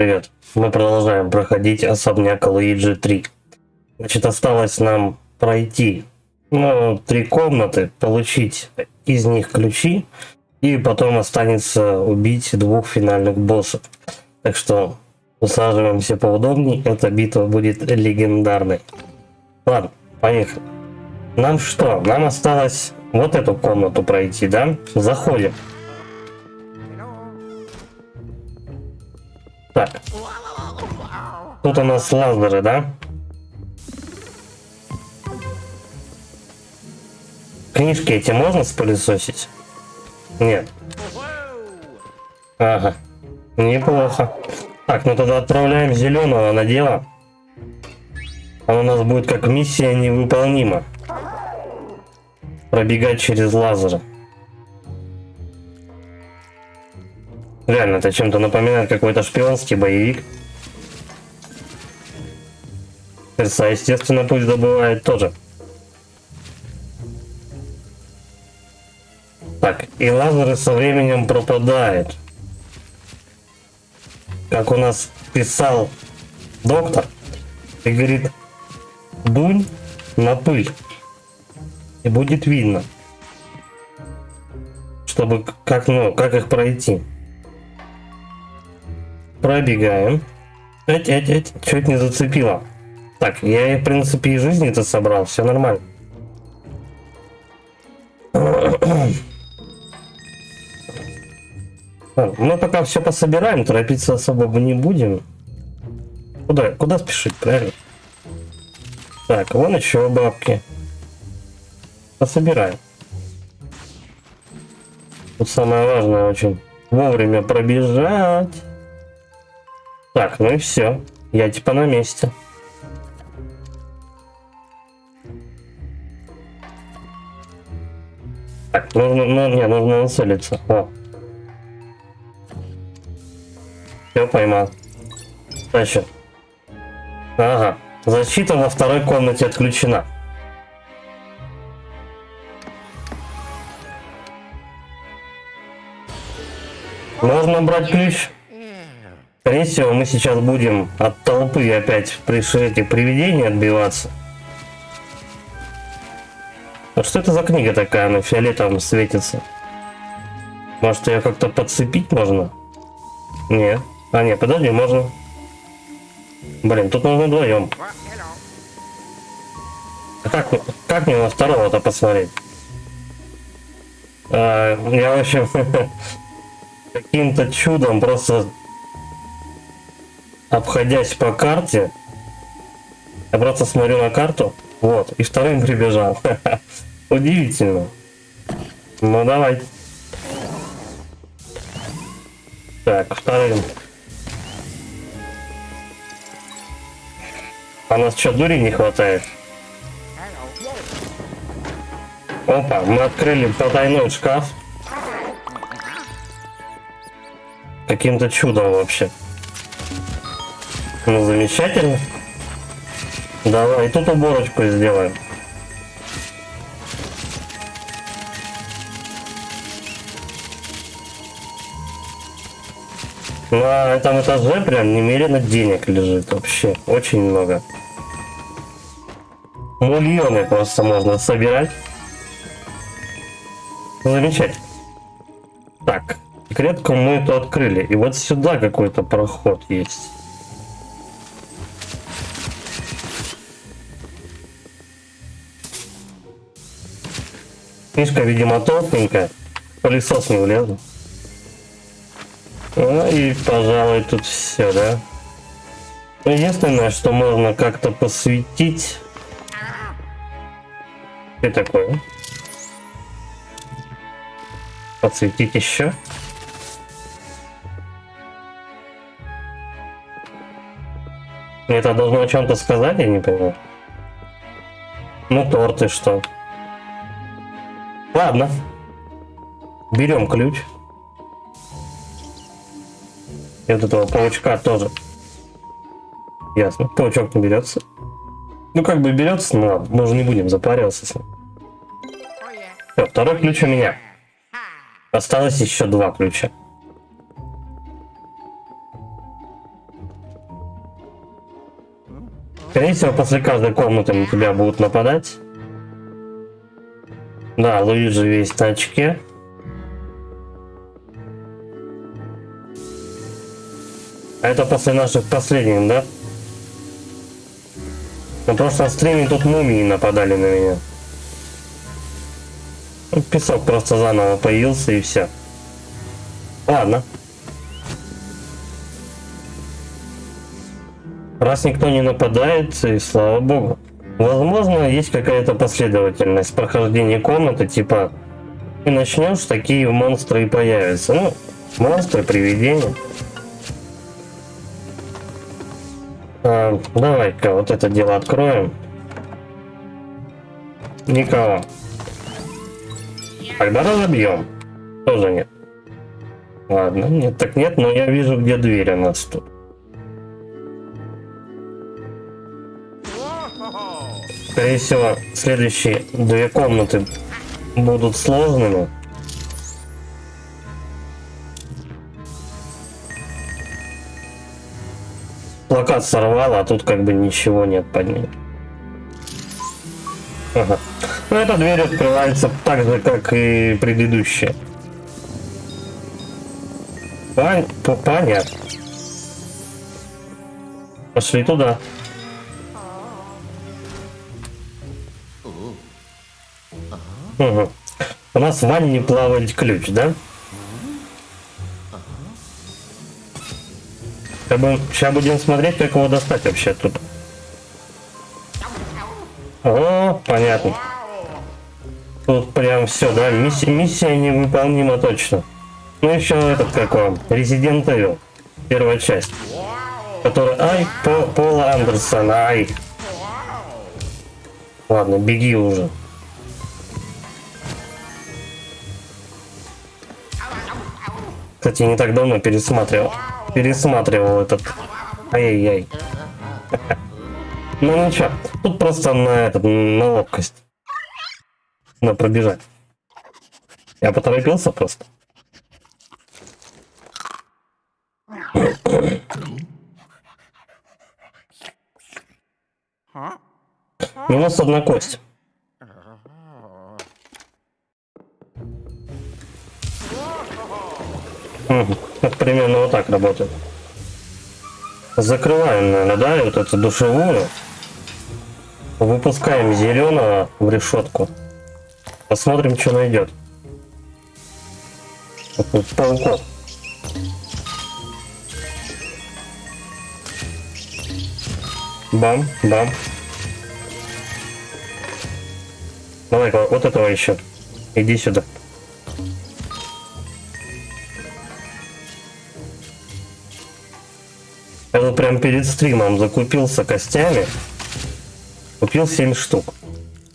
Привет. Мы продолжаем проходить особняк Луиджи 3. Значит, осталось нам пройти, 3 комнаты, получить из них ключи, и потом останется убить 2 финальных боссов. Так что усаживаемся поудобнее, эта битва будет легендарной. Ладно, поехали. Нам что? Нам осталось вот эту комнату пройти, да? Заходим. Так. Тут у нас лазеры, да? Книжки эти можно спылесосить? Нет. Ага. Неплохо. Так, ну тогда отправляем зеленого на дело. А у нас будет как миссия невыполнима. Пробегать через лазеры. Реально, это чем-то напоминает какой-то шпионский боевик. Перса, естественно, пусть добывает тоже. Так, и лазеры со временем пропадают. Как у нас писал доктор, и говорит, дунь на пыль, и будет видно, чтобы как их пройти. Пробегаем. Чуть не зацепило. Так, я в принципе и жизни-то собрал, все нормально. Мы пока все пособираем, торопиться особо не будем. Куда спешить, правильно? Так, вон еще бабки. Пособираем. Тут самое важное очень вовремя пробежать. Так, ну и все. Я типа на месте. Так, нужно нацелиться. О. Все, поймал. Дальше. Ага. Защита во второй комнате отключена. Можно брать ключ. Скорее всего, мы сейчас будем от толпы опять этих привидений отбиваться. А что это за книга такая? Она фиолетовым светится. Может, ее как-то подцепить можно? Нет. А, нет, подожди, можно. Блин, тут нужно вдвоем. А как мне на второго-то посмотреть? Я, в общем, каким-то чудом просто обходясь по карте, я просто смотрю на карту, вот, и вторым прибежал. Удивительно. Ну давай. Так, вторым. А нас что, дури не хватает? Опа, мы открыли потайной шкаф. Каким-то чудом вообще. Ну, замечательно. Давай, тут уборочку сделаем. На этом этаже прям немерено денег лежит вообще. Очень много. Миллионы просто можно собирать. Замечательно. Так, секретку мы это открыли. И вот сюда какой-то проход есть. Книжка, видимо, толстенькая. Пылесос не влезу. Ну и, пожалуй, тут все, да? Единственное, что можно как-то посветить. Что такое? Подсветить еще. Это должно о чем-то сказать, я не понимаю. Ну, торты что? Ладно. Берем ключ. И вот этого паучка тоже. Ясно. Паучок не берется. Ну, как бы берется, но ладно. Мы уже не будем запариваться с ним. Все, второй ключ у меня. Осталось еще 2 ключа. Скорее всего, после каждой комнаты на тебя будут нападать. Да, Луиджи весь на очке. А это после наших последних, да? На прошлом стриме тут мумии нападали на меня. Песок просто заново появился и все. Ладно. Раз никто не нападает, и слава богу. Возможно, есть какая-то последовательность прохождения комнаты, типа ты начнешь, такие монстры и появятся. Ну, монстры, привидения. Давай-ка вот это дело откроем. Никого. Тогда разобьем. Тоже нет. Ладно, нет так нет, но я вижу, где дверь у нас тут. Скорее всего, следующие две комнаты будут сложными. Плакат сорвало, а тут как бы ничего нет под ним. Ага. Но эта дверь открывается так же, как и предыдущая. Понятно. Пошли туда. Угу. У нас в ванне плавает ключ, да? Сейчас будем смотреть, как его достать вообще тут. О, понятно. Тут прям все, да, миссия невыполнима точно. Ну еще этот, как он, Resident Evil, первая часть. Который, ай, Пола Андерсона, ай. Ладно, беги уже. Кстати, не так давно пересматривал этот. Ай-яй-яй. Ну ничего, тут просто на ловкость. На пробежать. Я поторопился просто. Минус одна кость. Это примерно вот так работает. Закрываем, наверное, да, вот эту душевую. Выпускаем зеленого в решетку. Посмотрим, что найдет. Пауков. Бам, бам. Давай-ка вот этого еще. Иди сюда. Я тут прям перед стримом закупился костями. Купил 7 штук.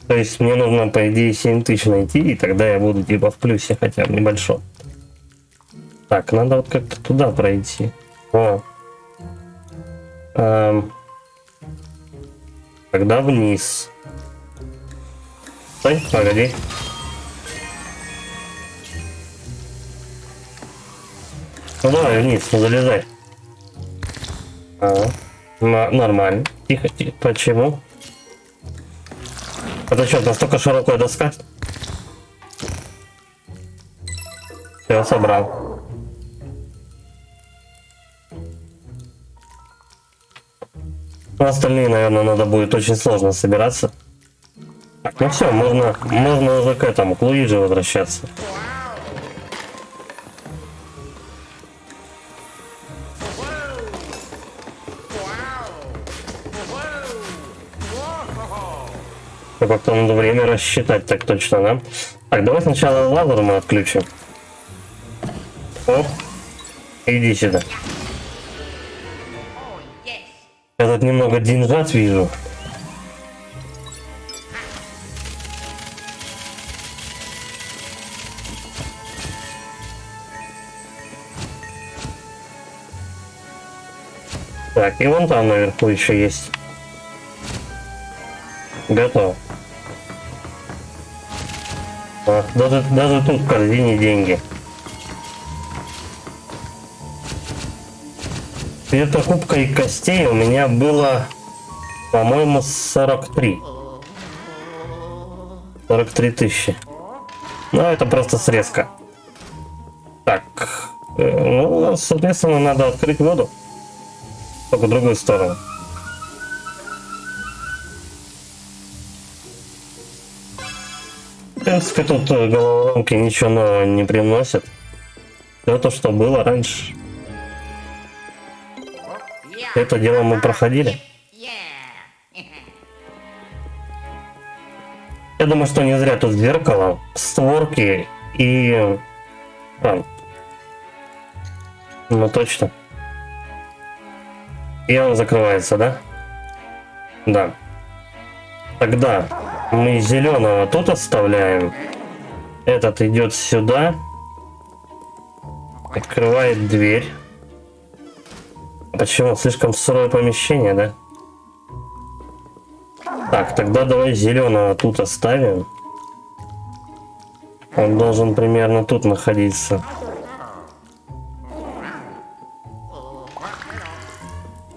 То есть мне нужно, по идее, 7000 найти, и тогда я буду типа в плюсе хотя бы небольшом. Так, надо вот как-то туда пройти. О. Тогда вниз. Стой, погоди. Ну давай вниз, залезай. Нормально. Тихо, тихо. Почему? Это что, настолько широкая доска? Все, собрал. Ну, остальные, наверное, надо будет очень сложно собираться. Так, ну все, можно уже к этому, к Луиджи возвращаться. Как-то надо время рассчитать, так точно, да? Так, давай сначала лазер мы отключим. Оп. Иди сюда. Я тут немного деньжат вижу. Так, и вон там наверху еще есть. Готово. Даже тут в корзине деньги. Перед покупкой костей у меня было По-моему, 43. 43 тысячи. Ну, это просто срезка. Так. Ну, соответственно, надо открыть воду. Только в другую сторону. В принципе, тут головоломки ничего нового не приносят. Все то, что было раньше. Это дело мы проходили. Я думаю, что не зря тут зеркало, створки и... Ну точно. И он закрывается, да? Да. Тогда мы зеленого тут оставляем. Этот идет сюда. Открывает дверь. Почему? Слишком сырое помещение, да? Так, тогда давай зеленого тут оставим. Он должен примерно тут находиться.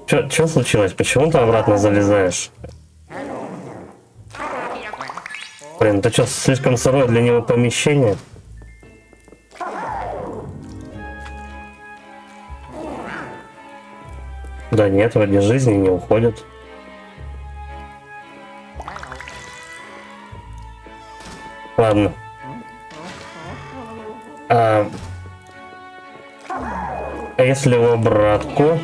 Что случилось? Почему ты обратно залезаешь? Блин, это что, слишком сырое для него помещение? Да нет, вроде жизни не уходит. Ладно. А если в обратку?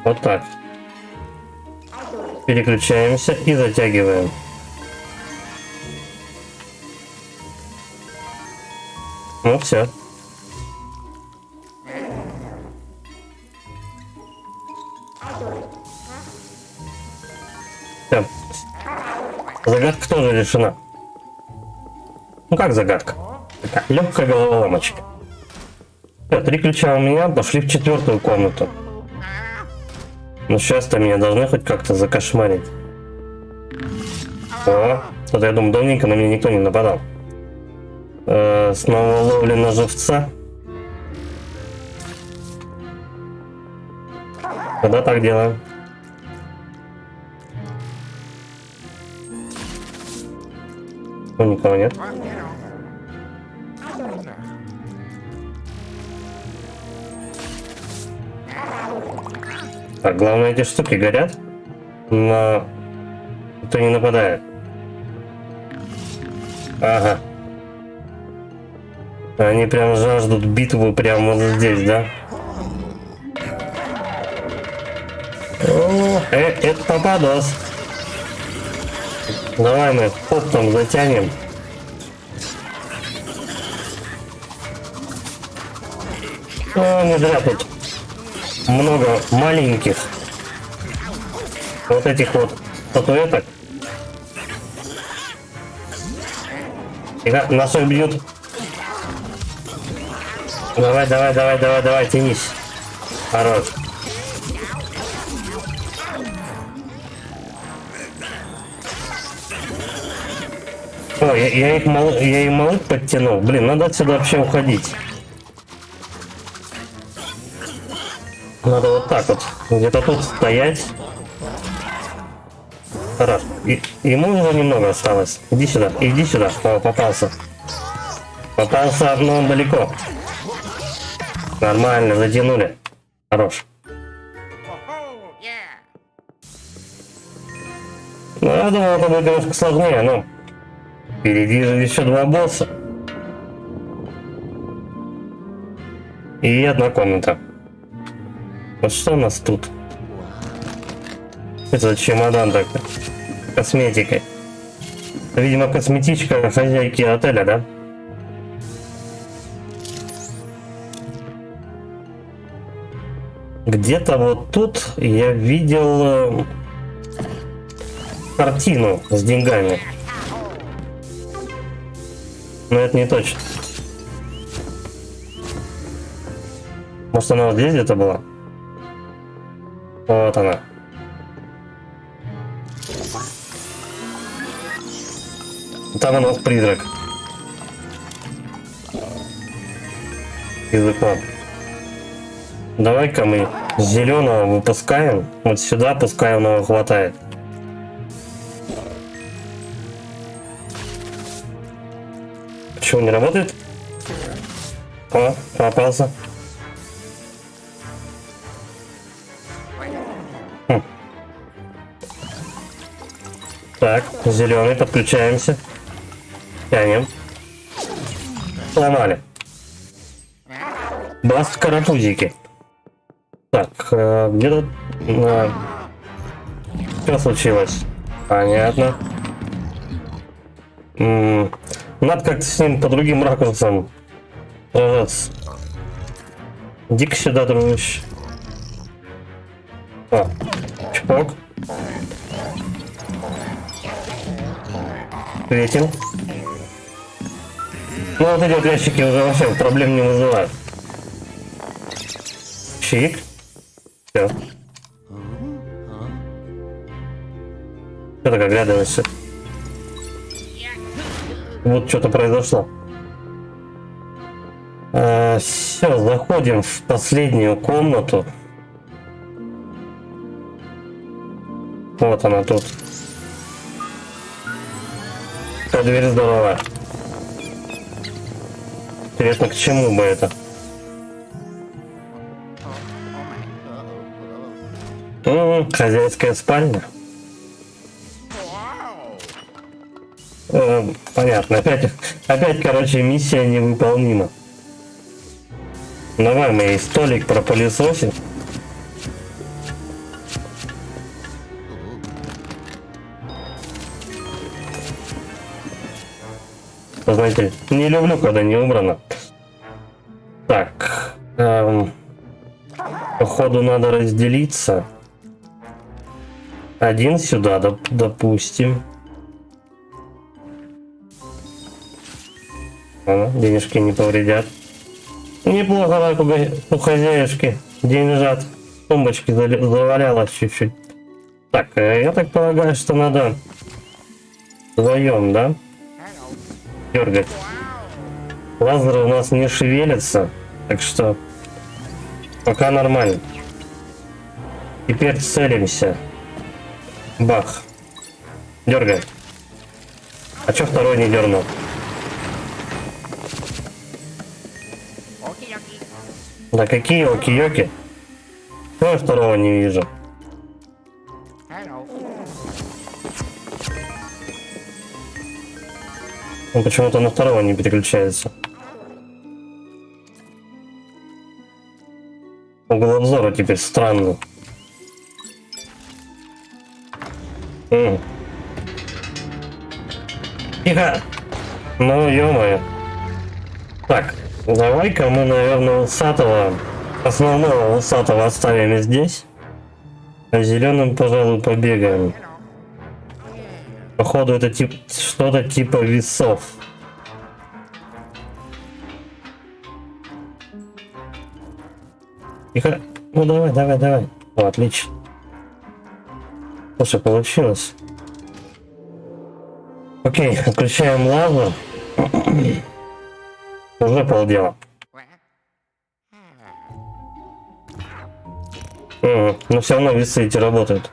Вот так. Переключаемся и затягиваем. Ну все. Все. Загадка тоже решена. Ну как загадка? Такая легкая головоломочка. Все, 3 ключа у меня, пошли в 4-ю комнату. Ну сейчас-то меня должны хоть как-то закошмарить. О, тут я думаю, давненько на меня никто не нападал. Снова ловля на живца. Тогда так делаем. Ну, никого нет. Так, главное, эти штуки горят, но никто не нападает. Ага. Они прям жаждут битву прямо вот здесь, да? О, это попадос. Давай мы оптом затянем. О, не зря тут много маленьких вот этих вот статуэток. И наших бьют. Давай, тянись. Хорош. О, я их малых подтянул. Блин, надо отсюда вообще уходить. Надо вот так вот, где-то тут стоять. Хорошо. Ему уже немного осталось. Иди сюда. О, попался. Попался, но он далеко. Нормально, затянули. Хорош. Ну, я думал, это будет немножко сложнее, но... Впереди же еще 2 босса. И 1 комната. Вот что у нас тут? Это за чемодан так-то? Косметикой. Это, видимо, косметичка хозяйки отеля, да? Где-то вот тут я видел картину с деньгами. Но это не точно. Может, она вот здесь где-то была? Вот она. Там у нас призрак. Языком. Давай-ка мы зеленого выпускаем. Вот сюда, пускай он его хватает. Почему не работает? О, попался. Так, зеленый, подключаемся. Тянем. Сломали. Баст карапузики. Так, где-то... Что случилось? Понятно. Надо как-то с ним по другим ракурсам сражаться. Иди-ка сюда, дружище. О, чпок. Светим. Ну вот эти вот ящики уже вообще проблем не вызывают. Чик. Все. Что так оглядываешься? Вот что-то произошло. Все, заходим в последнюю комнату. Вот она тут. Дверь здоровая. Интересно, к чему бы это? Хозяйская спальня. Понятно. Опять, короче, миссия невыполнима. Давай мы ей столик пропылесосим. Знаете, не люблю, когда не убрано. Так. Походу надо разделиться. Один сюда, допустим. Денежки не повредят. Неплохо так у хозяюшки деньжат. Тумбочки завалялось чуть-чуть. Так, я так полагаю, что надо вдвоем, да? Дергать. Лазеры у нас не шевелятся, так что пока нормально. Теперь целимся. Бах. Дергай. А чё второй не дернул? Да какие оки-йоки? Я второго не вижу. Он почему-то на второго не переключается. Угол обзора теперь странный. Тихо! Ну, ё-моё. Так, давай-ка мы, наверное, усатого, основного усатого оставим здесь. А зеленым, пожалуй, побегаем. Походу, это что-то типа весов. Тихо. Ну давай. О, отлично. Слушай, получилось. Окей, отключаем лазер. Уже полдела. Но все равно весы эти работают.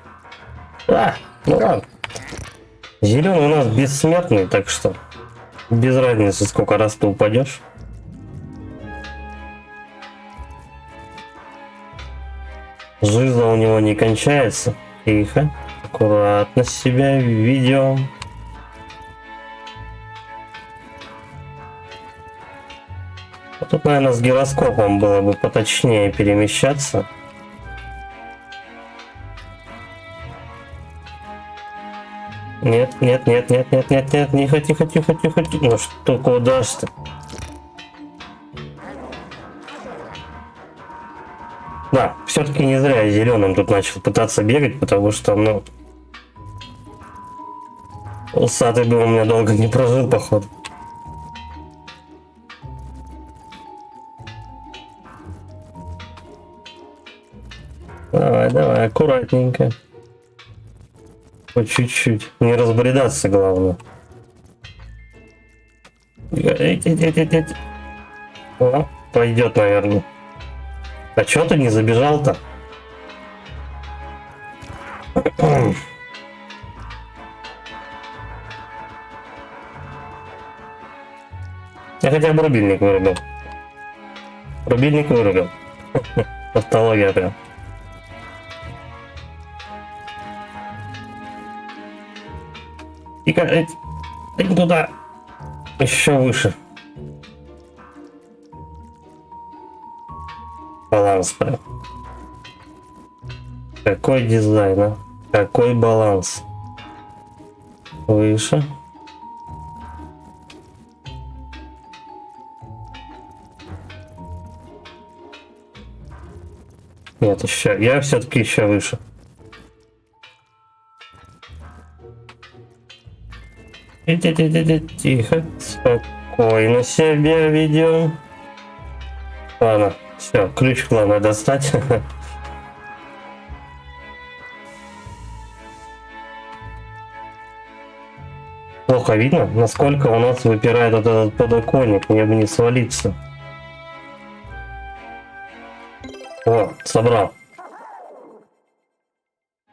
Ну ладно. Зеленый у нас бессмертный, так что без разницы, сколько раз ты упадешь. Жизнь у него не кончается. Тихо. Аккуратно себя ведем. Вот тут, наверное, с гироскопом было бы поточнее перемещаться. Нет, тихо. Ну что, куда ж ты? Да, все-таки не зря я зеленым тут начал пытаться бегать, потому что, ну, усатый бы у меня долго не прожил, походу. Давай, аккуратненько. По чуть-чуть. Не разбредаться, главное. О, пойдет, наверное. А чё ты не забежал-то? Я хотя бы рубильник вырубил. Рубильник вырубил. Тавтология прям. И как... туда. Еще выше. Баланс прям. Какой дизайн, а? Какой баланс? Выше. Нет, еще. Я все-таки еще выше. Тихо. Спокойно себя ведем. Ладно, все, ключ главное достать. Плохо видно, насколько у нас выпирает этот подоконник, мне бы не свалиться. О, собрал.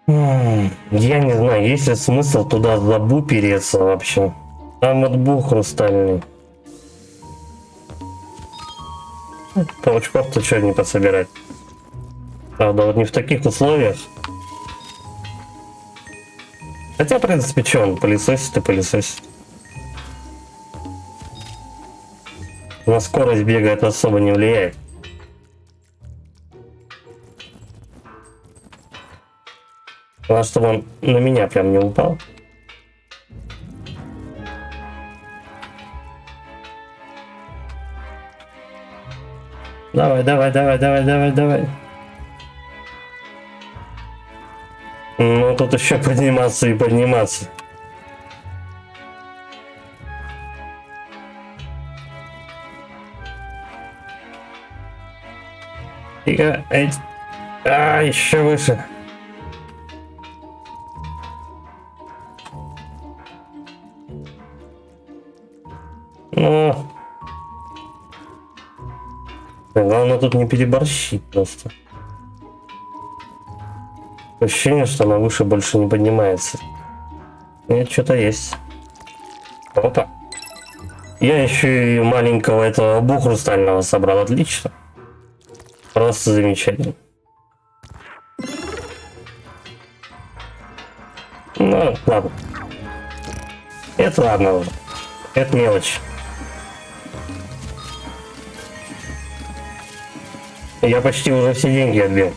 Я не знаю, есть ли смысл туда за бу переться вообще. Там вот бу хрустальный. Паучков-то что не пособирать. Правда, вот не в таких условиях. Хотя, в принципе, что он пылесосит и пылесосит. На скорость бега это особо не влияет. Главное, чтобы он на меня прям не упал. Давай, давай, давай, давай, давай, давай. Ну, тут еще подниматься и подниматься. Тихо, еще выше. Ну, главное тут не переборщить просто. Ощущение, что она выше больше не поднимается. Нет, что-то есть. Опа. Я еще и маленького этого бу хрустального собрал. Отлично. Просто замечательно. Ну, ладно. Это ладно уже. Это мелочь. Я почти уже все деньги отбил.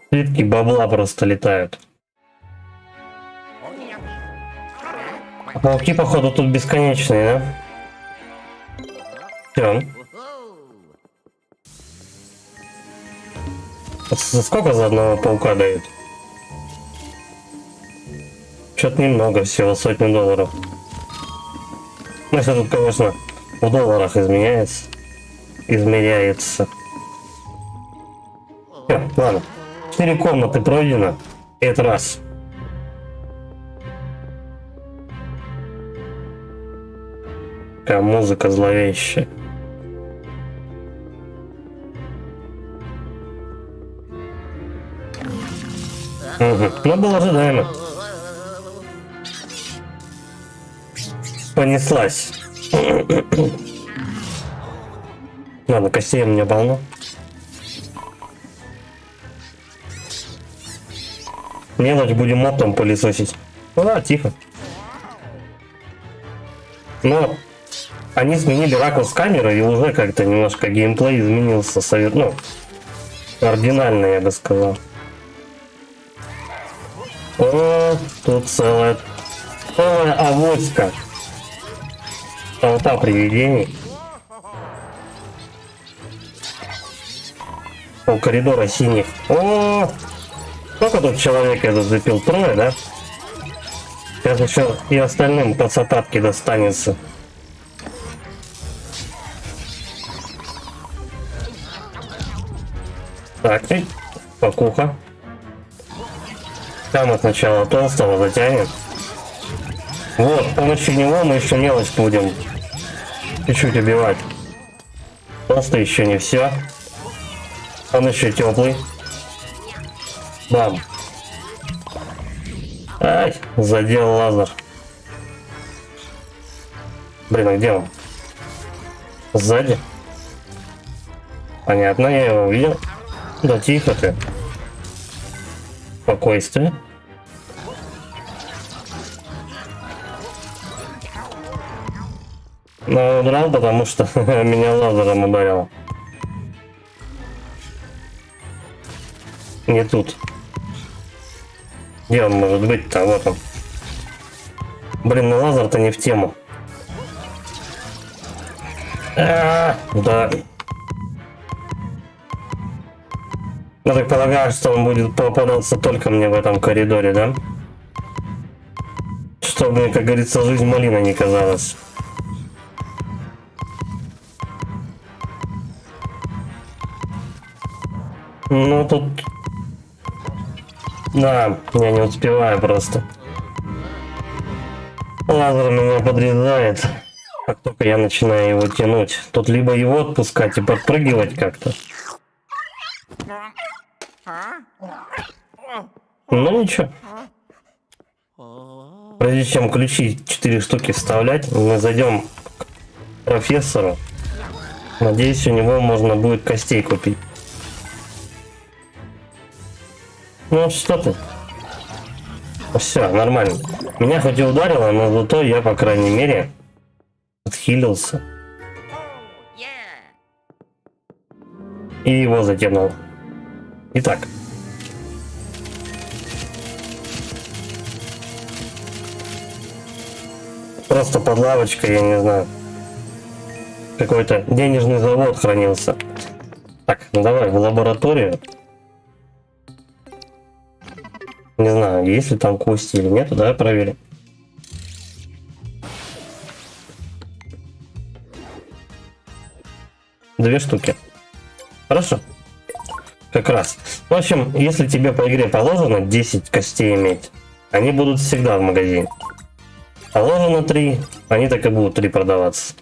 Слитки бабла просто летают. А пауки, походу, тут бесконечные, да? Все. Сколько за одного паука дают? Что-то немного, всего $100. Ну, если тут, конечно, в долларах изменяется. Измеряется. Все, ладно. 4 комнаты пройдено. Это раз. Какая музыка зловещая. Угу. Ну, было ожидаемо. Понеслась. Ладно, костей у меня полно. Мелочь будем мотом пылесосить. Ну да, тихо. Но они сменили ракурс камеры, и уже как-то немножко геймплей изменился. Ну, кардинально, я бы сказал. О, тут целая авоська. Толпа привидений. У коридора синих. О, сколько тут человек я зацепил? 3, да? Сейчас еще и остальным по цапатке достанется. Так, и покуха. Там от сначала толстого затянем. Вот, с помощью него мы еще мелочь будем чуть-чуть убивать. Просто еще не все. Он еще теплый. Бам. Ай, задел лазер. Блин, а где он? Сзади? Понятно, я его увидел. Да тихо ты. Спокойствие. Но удрал, потому что меня лазером ударил. Не тут. Где он может быть-то? Вот он. Блин, ну лазер-то не в тему. Да. Я так полагаю, что он будет попадаться только мне в этом коридоре, да? Чтобы мне, как говорится, жизнь малиной не казалась. Ну тут... Да, я не успеваю просто. Лазер меня подрезает, как только я начинаю его тянуть. Тут либо его отпускать и подпрыгивать как-то. Ну ничего. Прежде чем ключи 4 штуки вставлять, мы зайдем к профессору. Надеюсь, у него можно будет костей купить. Ну что ты? Все, нормально. Меня хоть и ударило, но зато я, по крайней мере, отхилился. И его затянул. Итак. Просто под лавочкой, я не знаю. Какой-то денежный завод хранился. Так, ну давай в лабораторию. Не знаю, есть ли там кости или нет, давай проверим. Две штуки. Хорошо. Как раз. В общем, если тебе по игре положено 10 костей иметь, они будут всегда в магазине. Положено 3, они так и будут 3 продаваться.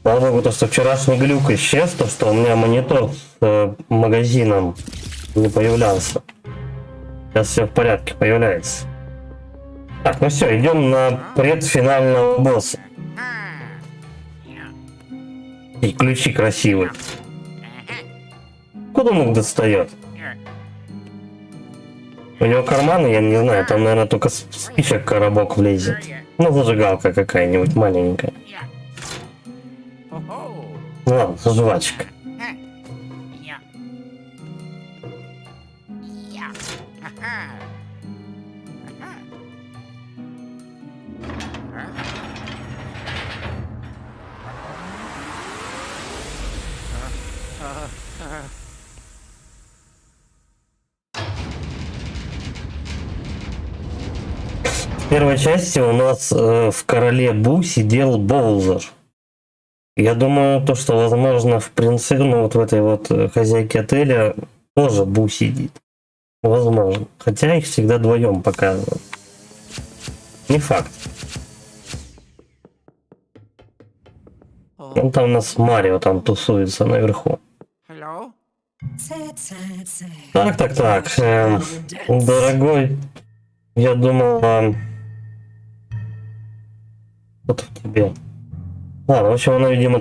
Слава богу, то, что вчерашний глюк исчез, то, что у меня монитор с магазином не появлялся. Сейчас все в порядке, появляется. Так, ну все, идем на предфинального босса. И ключи красивые. Куда он их достает? У него карманы, я не знаю, там, наверное, только спичек коробок влезет. Ну, зажигалка какая-нибудь маленькая. Ну ладно, жвачка. В первой части у нас в Короле Бу сидел Боузер. Я думаю, то, что возможно в принципе, ну вот в этой вот хозяйке отеля тоже Бу сидит. Возможно. Хотя их всегда вдвоем показывают. Не факт. Вон там у нас Марио там тусуется наверху. Так. Дорогой, я думал, вот в тебе. Ладно, в общем, она, видимо,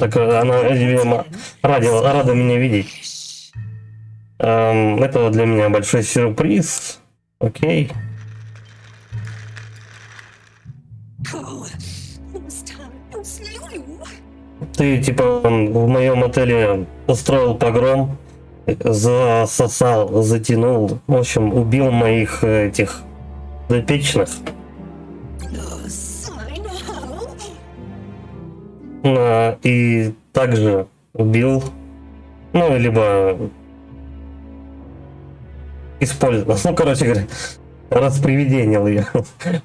рада меня видеть. Это для меня большой сюрприз. Окей. Ты, типа, в моем отеле устроил погром, засосал, затянул, в общем, убил моих этих запечных. И также убил, ну, либо использовал, ну, короче говоря, распривиденил ее,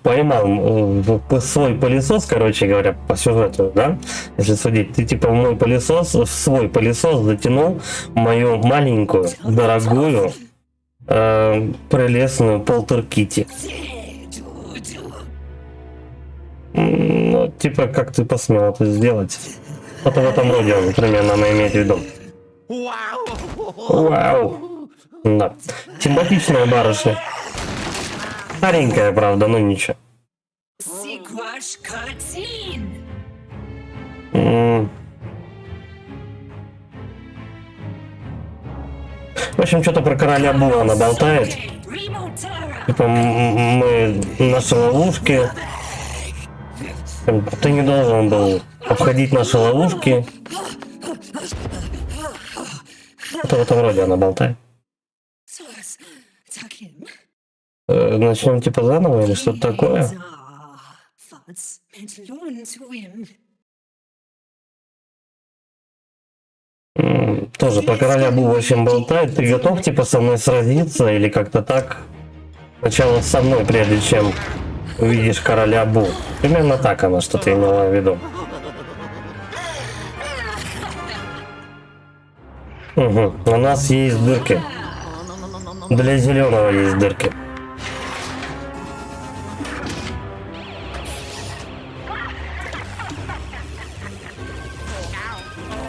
поймал свой пылесос, короче говоря, по сюжету, да, если судить, ты типа в мой пылесос, в свой пылесос затянул мою маленькую, дорогую, прелестную Полтер Китти. Ну, типа, как ты посмел это сделать? Что-то в этом роде он примерно она имеет в виду. Вау. Да. Симпатичная барышня. Старенькая, правда, но ничего. В общем, что-то про короля Була она болтает. Типа, мы наши ловушки. Ты не должен был обходить наши ловушки. Это в этом роде она болтает. Начнем типа заново или что-то такое? Тоже про короля Бу в общем болтает. Ты готов типа со мной сразиться или как-то так? Сначала со мной, прежде чем увидишь короля Бу. Примерно так она что-то имела в виду. Угу. У нас есть дырки. Для зеленого есть дырки.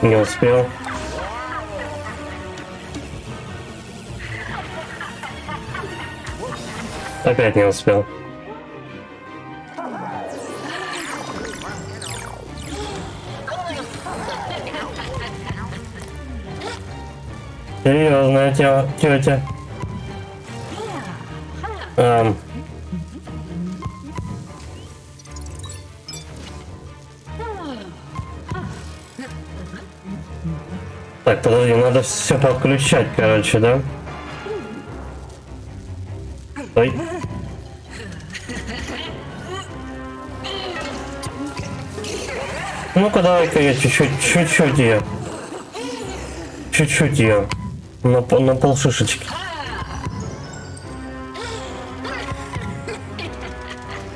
Не успел. Опять не успел. Серьезная тетя. Так, подожди, надо все подключать, короче, да? Ой. Ну-ка, давай-ка я чуть-чуть ее. Чуть-чуть ее. На полшишечки.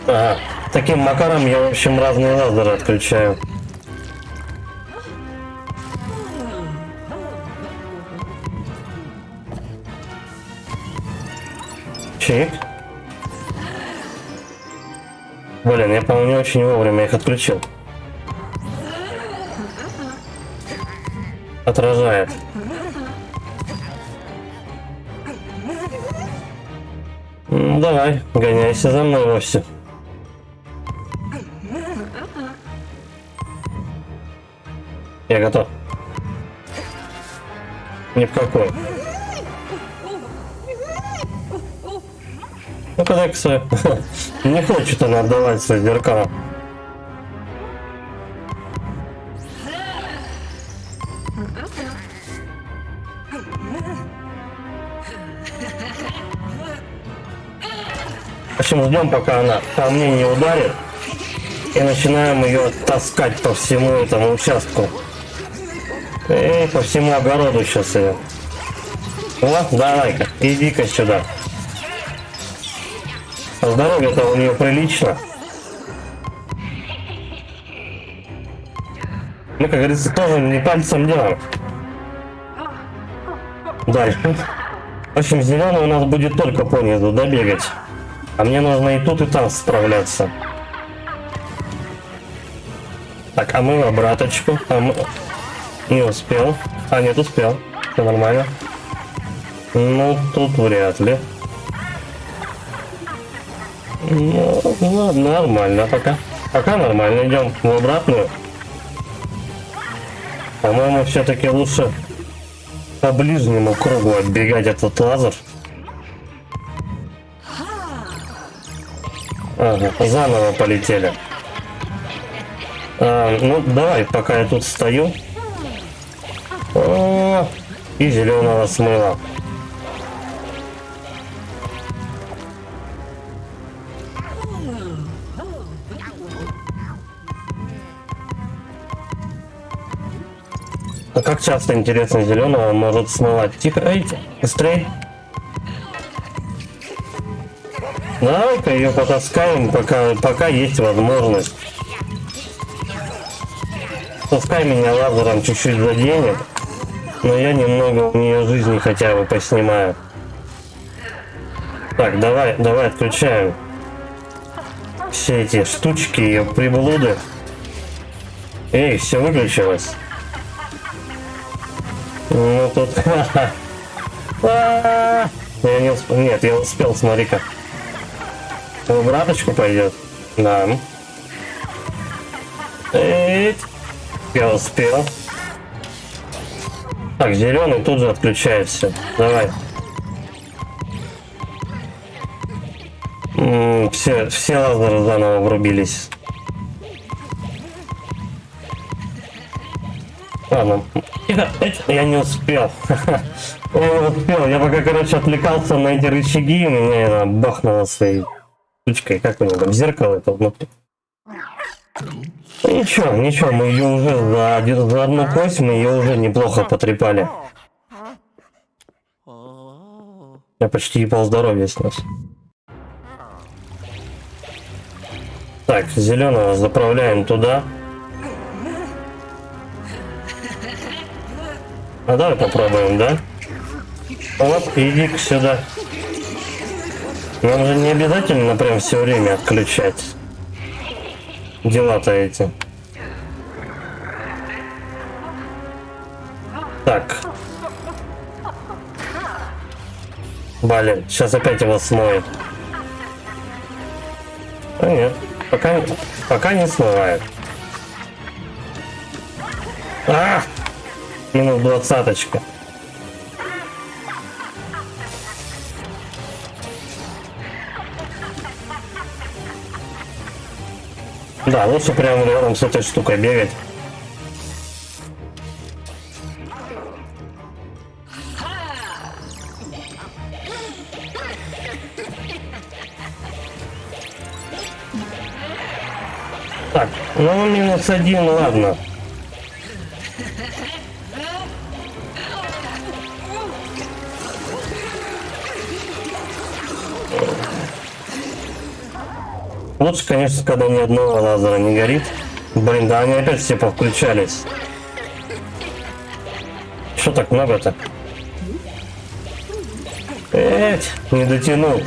Ага. Таким макаром я, в общем, разные лазеры отключаю. Чик. Блин, я, по-моему, не очень вовремя их отключил. Отражает. Давай, гоняйся за мной вовсе. Я готов. Ни в какой. Ну-ка, дай-ка свою. Не хочет она отдавать свои зеркала. В общем, ждем, пока она по мне не ударит. И начинаем ее таскать по всему этому участку. И по всему огороду сейчас ее. Вот, давай-ка, иди-ка сюда. Здоровье-то у нее прилично. Ну, как говорится, тоже не пальцем делаем. Дальше. В общем, зеленый у нас будет только по низу добегать. А мне нужно и тут, и там справляться. Так, а мы в обраточку. Не успел. А, нет, успел. Все нормально. Ну, тут вряд ли. Ну, нормально пока. Пока нормально. Идем в обратную. По-моему, все-таки лучше по ближнему кругу отбегать этот лазер. Ага, заново полетели. Ну, давай, пока я тут стою. И зеленого смыло. А как часто, интересно, зеленого может смывать? Тихо, эй, быстрей. Давай-ка ее потаскаем, пока есть возможность. Пускай меня лазером чуть-чуть заденет, но я немного у нее жизни хотя бы поснимаю. Так, давай отключаем. все эти штучки и приблуды. Эй, все выключилось. Ну тут... Я не успел. Нет, я успел, смотри-ка. В обраточку пойдет. Да. Я успел. Так, зеленый тут же отключается. Давай. Все лазеры заново врубились. Ладно. Я не успел. Я не успел. Я пока, короче, отвлекался на эти рычаги, меня бахнуло своей штучкой. Как у него там зеркало это внутри. Ничего, мы ее уже за одну кость мы ее уже неплохо потрепали. Я почти и полздоровья снес. Так, зеленого заправляем туда. А давай попробуем, да? Вот, иди сюда. Нам же не обязательно прям все время отключать. Дела-то эти. Так. Блин, сейчас опять его смоет. А нет, пока не смывает. Минус 20-очка. Да, лучше прямо рядом с этой штукой бегать. Так, ну минус 1, ладно. Лучше, конечно, когда ни одного лазера не горит. Блин, да они опять все повключались. Что так много-то? Не дотянул.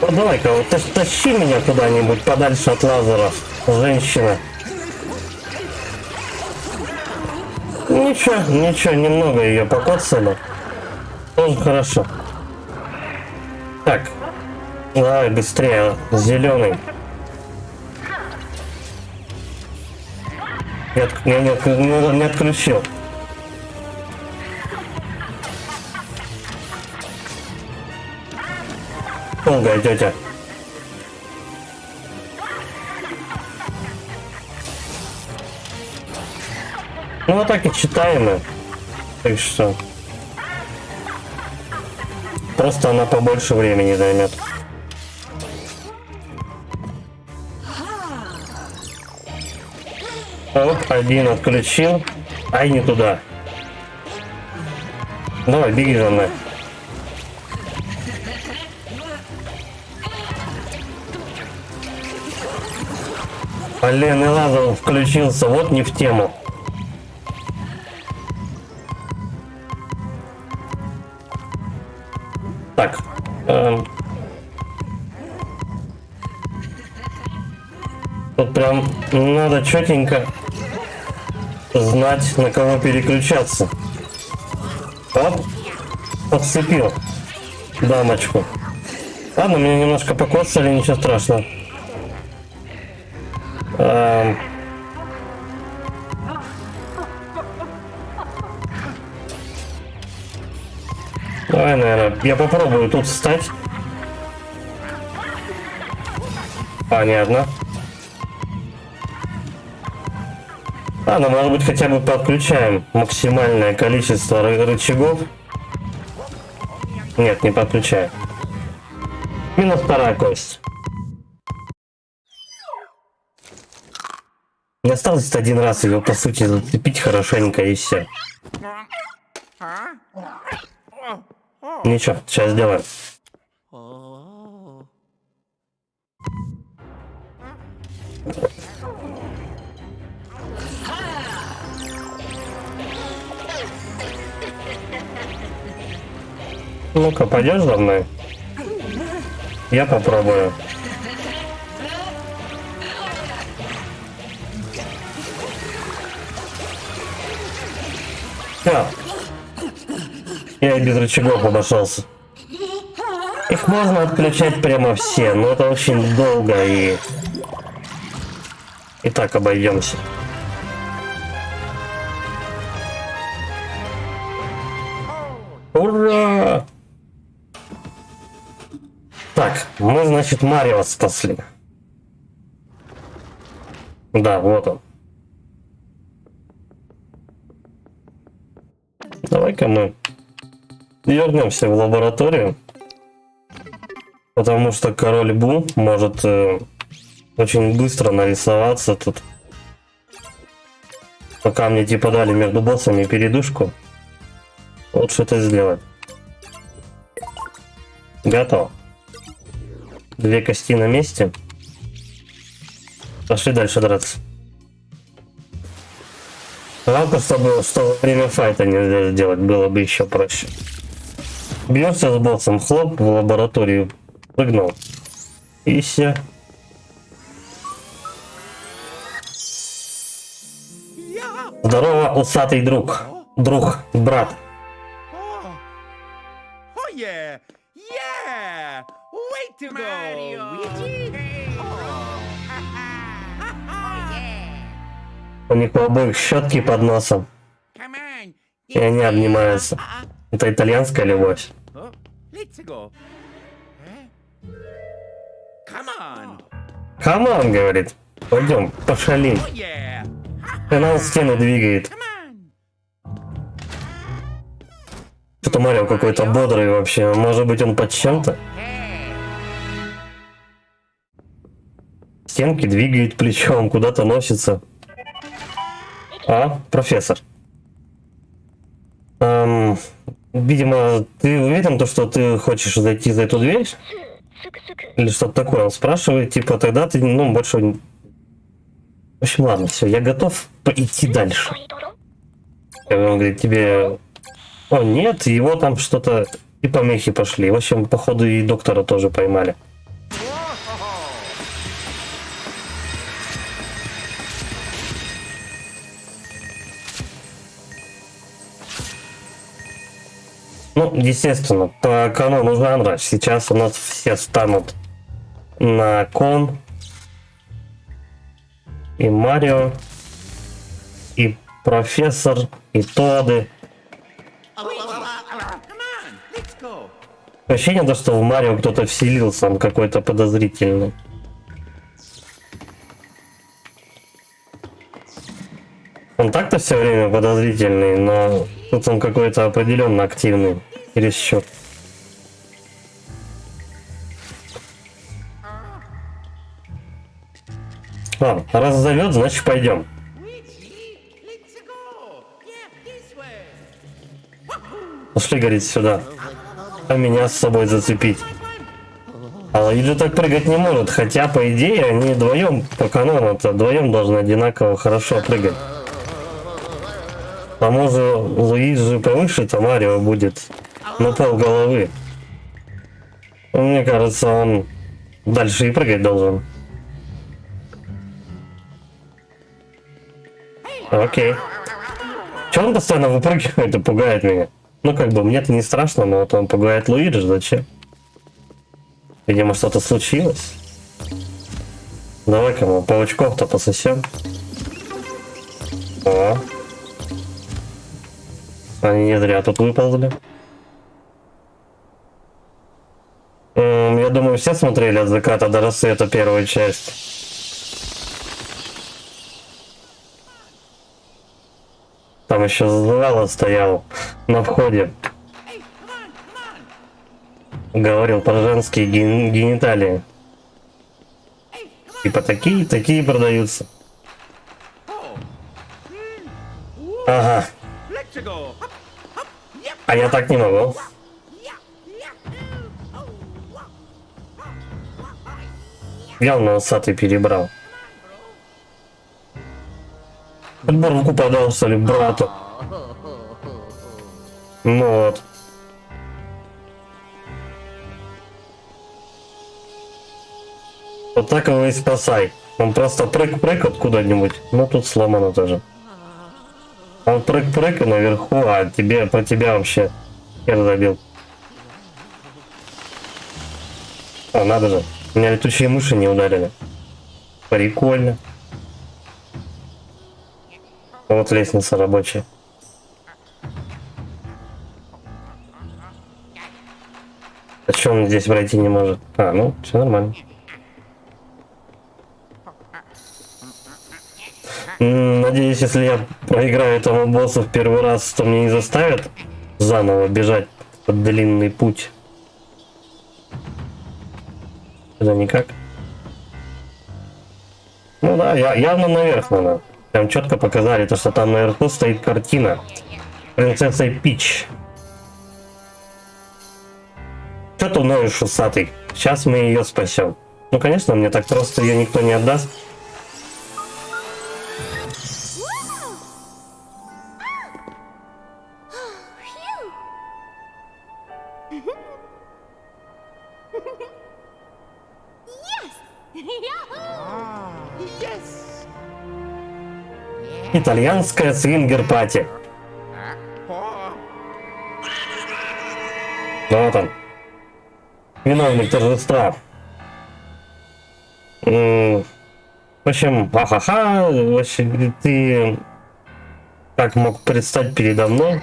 Ну давай-ка, вот тащи меня куда-нибудь подальше от лазеров, женщина. Ничего, немного ее покоцали. Тоже хорошо. Так, давай быстрее, зеленый. Я не отключил. Долгая тетя. Ну вот так и читаем. Так что просто она побольше времени займет. Оп, один отключил. Ай, не туда. Давай, беги за мной. Блин, и лазер включился, вот не в тему. Так. Тут прям надо четенько знать, на кого переключаться. Оп, подцепил дамочку. Ладно, меня немножко покоцали, ничего страшного. Давай, наверное, я попробую тут встать. Понятно. Ладно, может быть, хотя бы подключаем максимальное количество рычагов. Нет, не подключаем. Минус вторая кость. Не осталось один раз его, по сути, зацепить хорошенько и все. Ничего, сейчас сделаем. Ну-ка, пойдешь за мной? Я попробую. Всё. Я и без рычагов обошелся. Их можно отключать прямо все, но это очень долго и так обойдемся. Ура! Так, мы, значит, Марио спасли. Да, вот он. Давай-ка мы вернемся в лабораторию. Потому что король Бу может очень быстро нарисоваться тут. Пока мне типа дали между боссами передышку. Лучше это сделать. Готово. 2 кости на месте. Пошли дальше драться. Жалко, что во время файта нельзя сделать, было бы еще проще. Бьешься с боссом, хлоп, в лабораторию прыгнул. И все. Здорово, усатый друг. Друг, брат. У них у обоих щетки под носом. И они обнимаются. Это итальянская любовь. Камон, говорит. Пойдем, пошалим. И нас стены двигает. Что-то Марио какой-то бодрый вообще. Может быть, он под чем-то? Стенки двигает плечом, куда-то носится. А, профессор. Видимо, ты уверен, что ты хочешь зайти за эту дверь? Или что-то такое? Он спрашивает, типа, тогда ты, ну, больше... В общем, ладно, все, я готов идти дальше. Он говорит, тебе... О, нет, его там что-то... И помехи пошли. В общем, походу, и доктора тоже поймали. Ну, естественно, по канону жанра сейчас у нас все станут на Кон и Марио, и профессор, и Тоды. Ощущение, да, что в Марио кто-то вселился, он какой-то подозрительный. Он так-то все время подозрительный, но тут он какой-то определенно активный. Чересчур. Ладно, раз зовет, значит пойдем. Пошли, говорит, сюда. А меня с собой зацепить. А Луиджи так прыгать не может, хотя, по идее, они вдвоем, по канону-то, вдвоем должны одинаково хорошо прыгать. К тому же Луиджи повыше, то Марио будет на полголовы. Мне кажется, он дальше и прыгать должен. Окей. Че он постоянно выпрыгивает и пугает меня? Ну, как бы, мне-то не страшно, но вот он пугает Луиджи, зачем? Видимо, что-то случилось. Давай-ка мы паучков-то пососем. О. Они не зря тут выползли. Я думаю, все смотрели «От заката до рассвета» первую часть. Там еще Зала стоял на входе. Говорил про женские гениталии. Типа такие продаются. Ага. А я так не могу. Явно усатый перебрал. Отбор руку подал, что ли, брату. Ну вот. Вот так его и спасай. Он просто прыг-прыг откуда-нибудь. Ну тут сломано тоже. Он прыг-прыг и наверху, а тебе по тебя вообще хер забил. А, надо же. Меня летучие мыши не ударили. Прикольно. Вот лестница рабочая. А что он здесь пройти не может? А, ну, все нормально. Надеюсь, если я проиграю этому боссу в первый раз, то мне не заставят заново бежать под длинный путь. Это никак. Ну да, явно наверх надо. Прям четко показали, то что там наверху стоит картина принцессы Пич. Что ты ноешь, усатый? Сейчас мы ее спасем. Ну, конечно, мне так просто ее никто не отдаст. Итальянская свингер-пати. Вот он. Виновник торжества. В общем, ахаха, вообще, ты как мог предстать передо мной?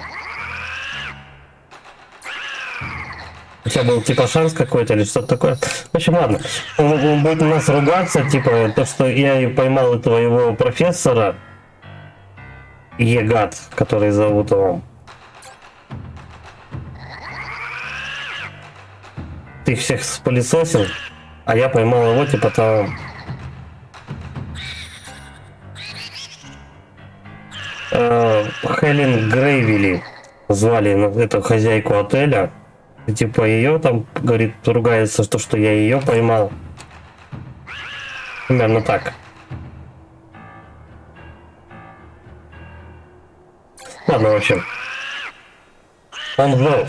У тебя был типа шанс какой-то или что-то такое? В общем, ладно. Он будет на нас ругаться, типа, то, что я и поймал этого его профессора, Егат, который зовут его. Ты их всех спылесосил, а я поймал его, типа того. Хелен Грейвили звали эту хозяйку отеля. И, типа ее там, говорит, ругается, что я ее поймал. Примерно так. Ладно, в общем. Он зол.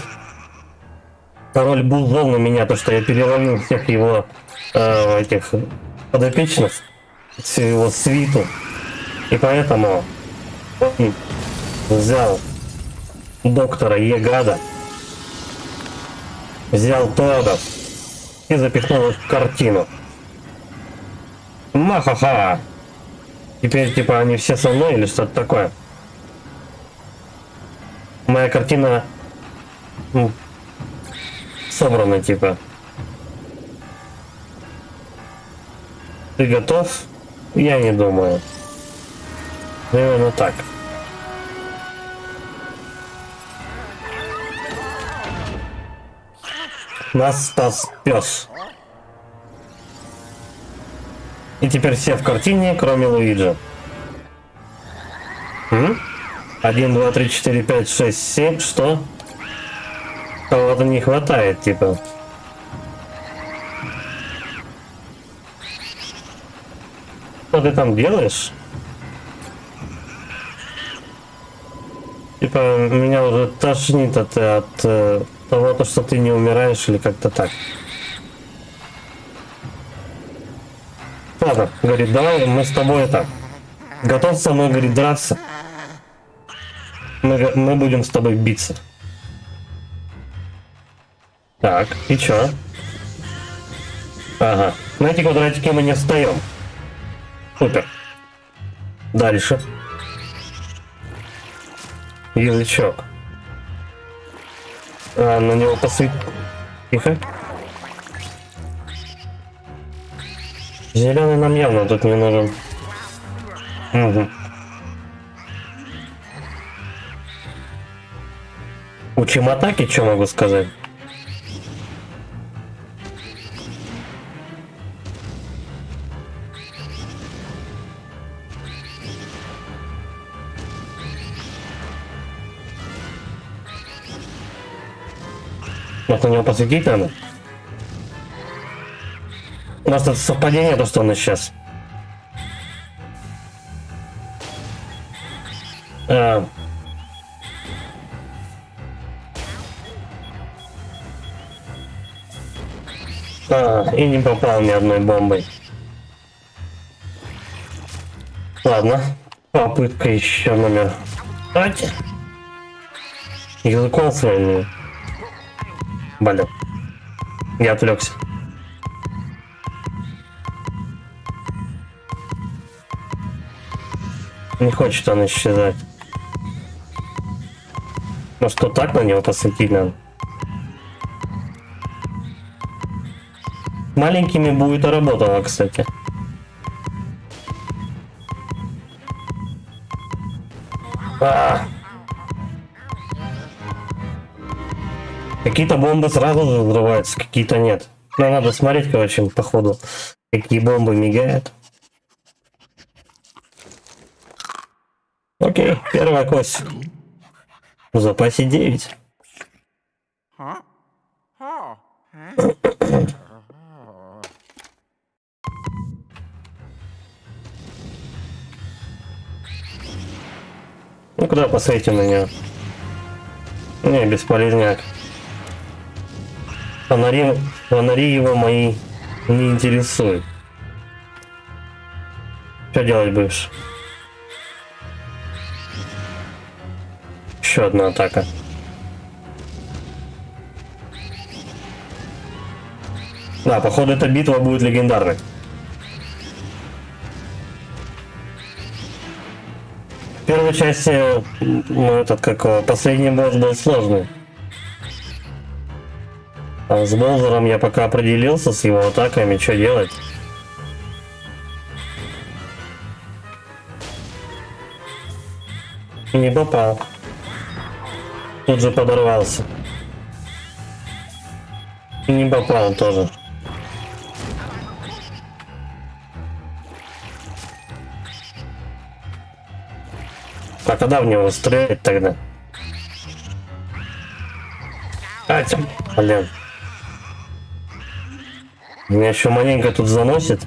Король был зол на меня, то что я переловил всех его этих подопечных, всю его свиту. И поэтому он взял доктора Егада, взял Тодов и запихнул их в картину. Махаха! Теперь типа они все со мной или что-то такое. Моя картина собрана типа. Ты готов? Я не думаю. Примерно так. Нас спас пес. И теперь все в картине, кроме Луиджи. 1, 2, 3, 4, 5, 6, 7. Что? Кого-то не хватает, типа. Что ты там делаешь? Типа, меня уже тошнит от того, что ты не умираешь или как-то так. Ладно, говорит, давай мы с тобой это. Готов со мной, говорит, драться? Мы будем с тобой биться. Так, и чё? Ага. На эти квадратики мы не встаем. Супер. Дальше. Язычок. На него посыпь. Тихо. Зеленый нам явно тут не нужен. Угу. Учим атаки, что могу сказать? Вот на него посветить надо. У нас это совпадение, то что он сейчас. И не попал ни одной бомбой. Ладно. Попытка еще номер 5. Языком своим. Блин. Я отвлекся. Не хочет он исчезать. Ну что, так на него посветить надо? Маленькими будет и работало, кстати. Какие-то бомбы сразу же взрываются, какие-то нет. Но надо смотреть, короче, по ходу, какие бомбы мигают. Окей, первая кость. В запасе 9. Ну куда посветим на нее? Не, бесполезняк. Фонари его мои не интересуют. Что делать будешь? Еще одна атака. Да, походу эта битва будет легендарной. В первой части, последний босс был сложный. А с Болзером я пока определился с его атаками, что делать. Не попал. Тут же подорвался. Не попал тоже. А когда в него стрелять тогда? Катя, блин. Меня еще маленько тут заносит.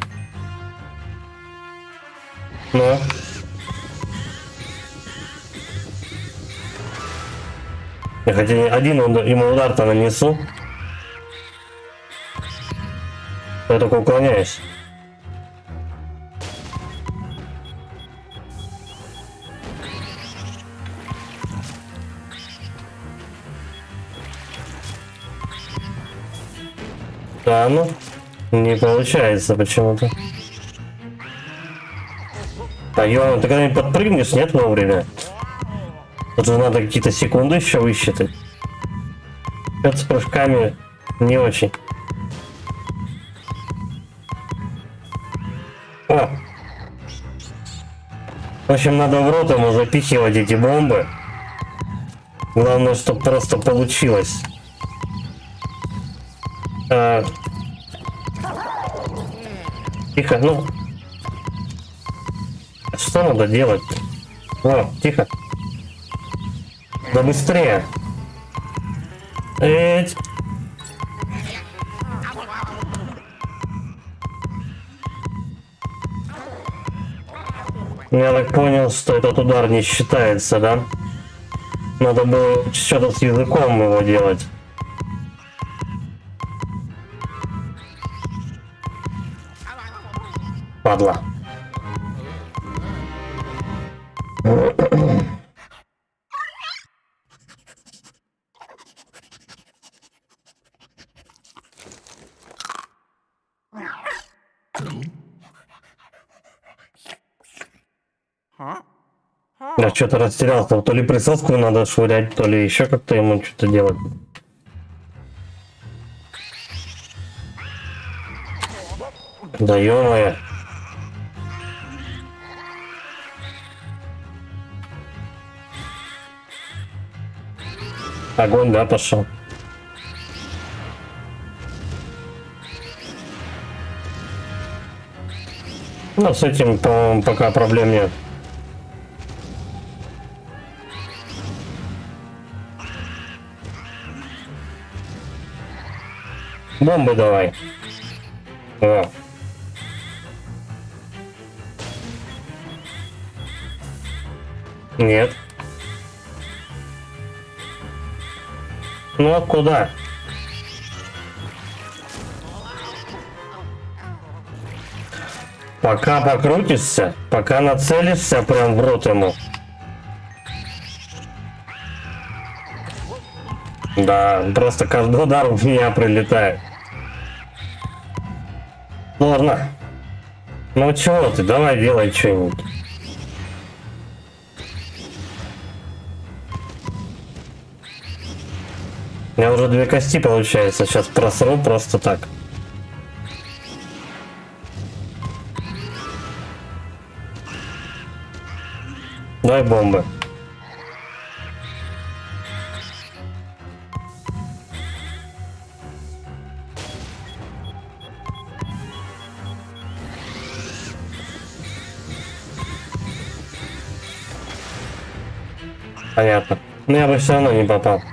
Ну. Я хотя один ему удар-то нанесу. Я только уклоняюсь. Да, ну, не получается почему-то. А ё, ты когда-нибудь подпрыгнешь, нет, вовремя? Тут же надо какие-то секунды еще высчитать. Это с прыжками не очень. О! В общем, надо в рот ему запихивать эти бомбы. Главное, чтобы просто получилось. Тихо, ну. Что надо делать? О, тихо. Да быстрее. Эть. Я так понял, что этот удар не считается, да? Надо было что-то с языком его делать. Падла. Я что-то растерялся. То ли присоску надо швырять, то ли еще как-то ему что-то делать. Да ё-моё. Огонь, да, пошел. Ну, с этим, по-моему, пока проблем нет. Бомбы давай. О. Нет. Ну а куда? Пока покрутишься, пока нацелишься прям в рот ему. Да, просто каждый удар в меня прилетает. Ладно. Ну чего ты, давай делай что-нибудь. У меня уже 2 кости получается, сейчас просру просто так. Дай бомбы. Понятно. Но я бы все равно не попал.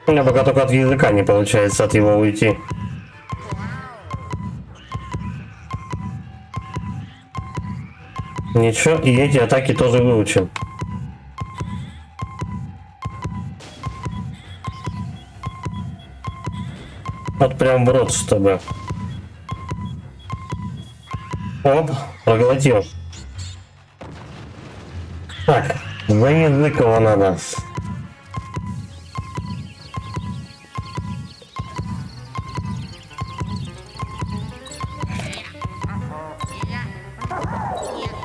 У меня пока только от языка не получается от его уйти. Ничего, и эти атаки тоже выучим. Вот прям в рот, чтобы. Оп, проглотил. Так, за язык его надо.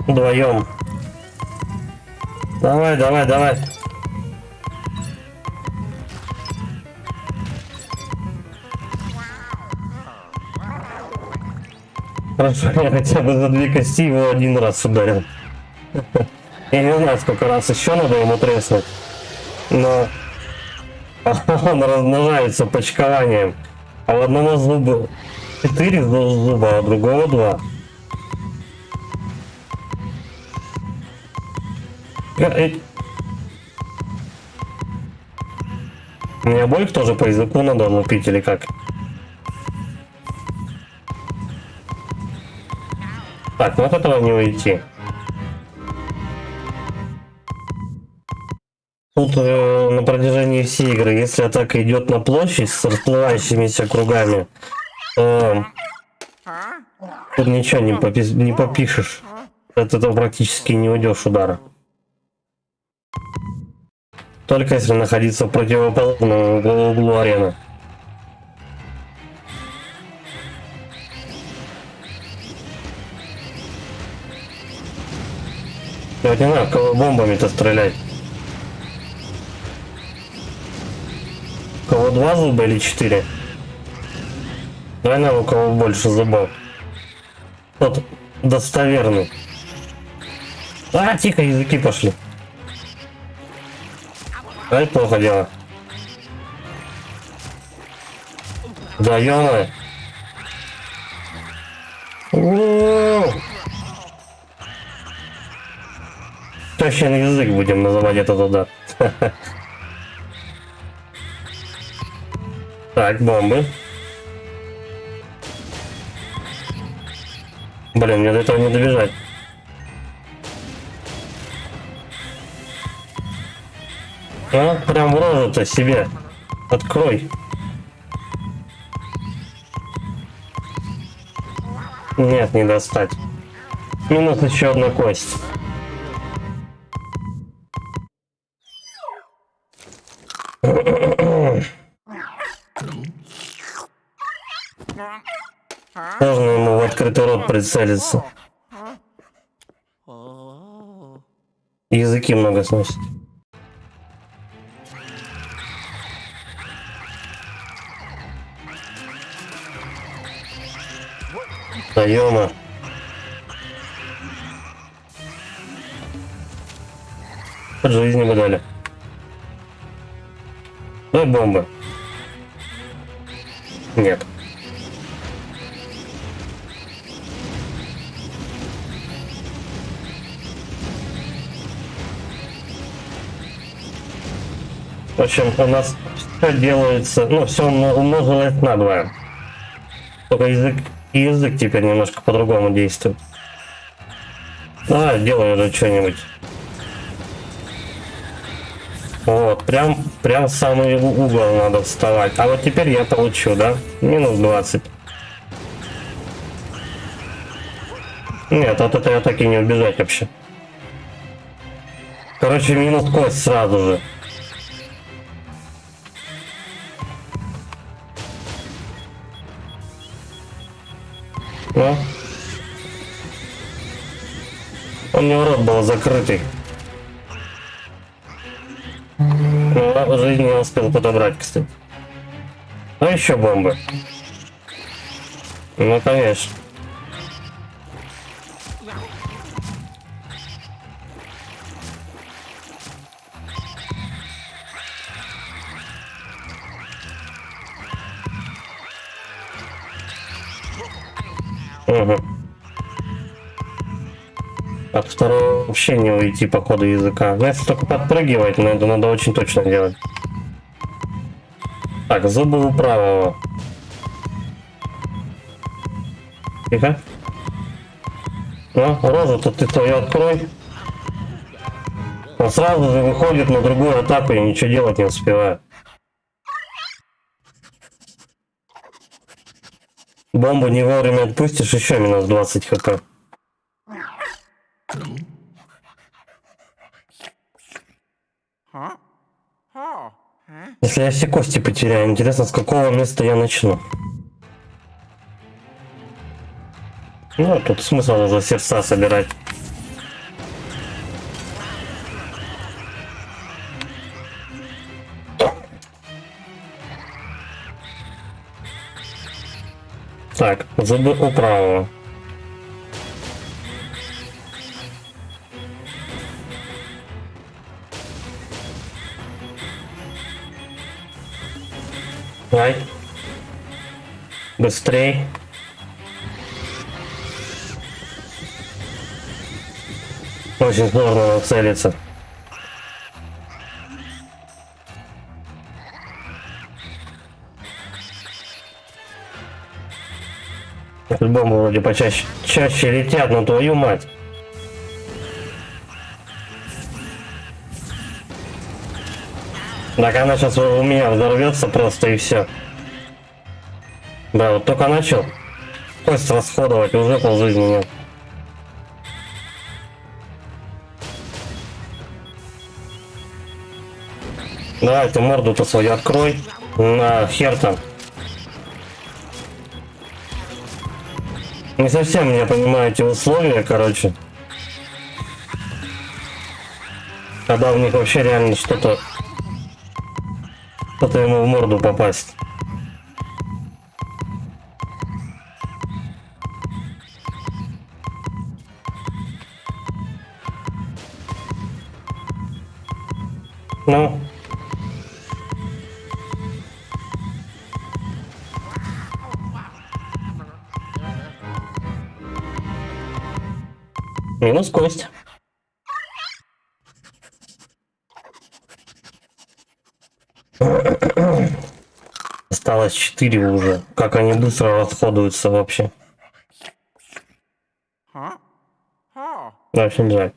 Вдвоем. Давай, давай, давай. Хорошо, я хотя бы за 2 кости его 1 раз ударил. Я не знаю, сколько раз еще надо ему треснуть. Но он размножается почкованием. А у одного зуба 4 зуба, а у другого 2. Мне обоих тоже по языку надо лупить или как? Так, ну от этого не уйти. Тут на протяжении всей игры, если атака идет на площадь с расплывающимися кругами, то тут ничего не попишешь. От этого практически не уйдешь удара. Только если находиться в противоположном углу арены. Я вот не знаю, кого бомбами-то стрелять. У кого 2 зуба или 4? Давай на у кого больше зубов. Тот достоверный. А, тихо, языки пошли. А это плохо дело. Да, ё-моё. Тощий язык будем называть этот удар. Так, бомбы. Блин, мне до этого не добежать. А, прям в рожу-то себе. Открой. Нет, не достать. Минус еще одна кость. Можно ему в открытый рот прицелиться. Языки много сносит. Да ё-мо. От жизни бы дали. Дай бомбы. Нет. В общем, у нас все делается, ну, все умножилось на 2. Только язык теперь немножко по-другому действует. Давай, делай уже что-нибудь. Вот, прям в самый угол надо вставать. А вот теперь я получу, да? Минус 20. Нет, от этого так и не убежать вообще. Короче, минус кость сразу же. Ну? У него рот был закрытый. Но жизнь не успел подобрать, кстати. Ну еще бомбы. Ну конечно. Угу. От второго вообще не уйти по ходу языка. Ну, если только подпрыгивать, но это надо очень точно делать. Так, зубы у правого. Тихо. Ну, рожу-то ты твою открой. Он сразу же выходит на другую атаку и ничего делать не успевает. Бомбу не вовремя отпустишь, еще минус 20 хп. Если я все кости потеряю, интересно, с какого места я начну. Ну, тут смысл уже сердца собирать. Так, зубы у правого. Ай. Быстрей. Очень сложно нацелиться. Бомбы вроде чаще летят, но твою мать. Так, она сейчас у меня взорвется просто и все. Да, вот только начал кость расходовать, уже полжизни нет. Давай ты морду-то свою открой. На хер там. Не совсем я понимаю эти условия, короче. Когда в них вообще реально что-то ему в морду попасть. Ну. Минус кость. Осталось 4 уже. Как они быстро расходуются вообще. Очень жаль.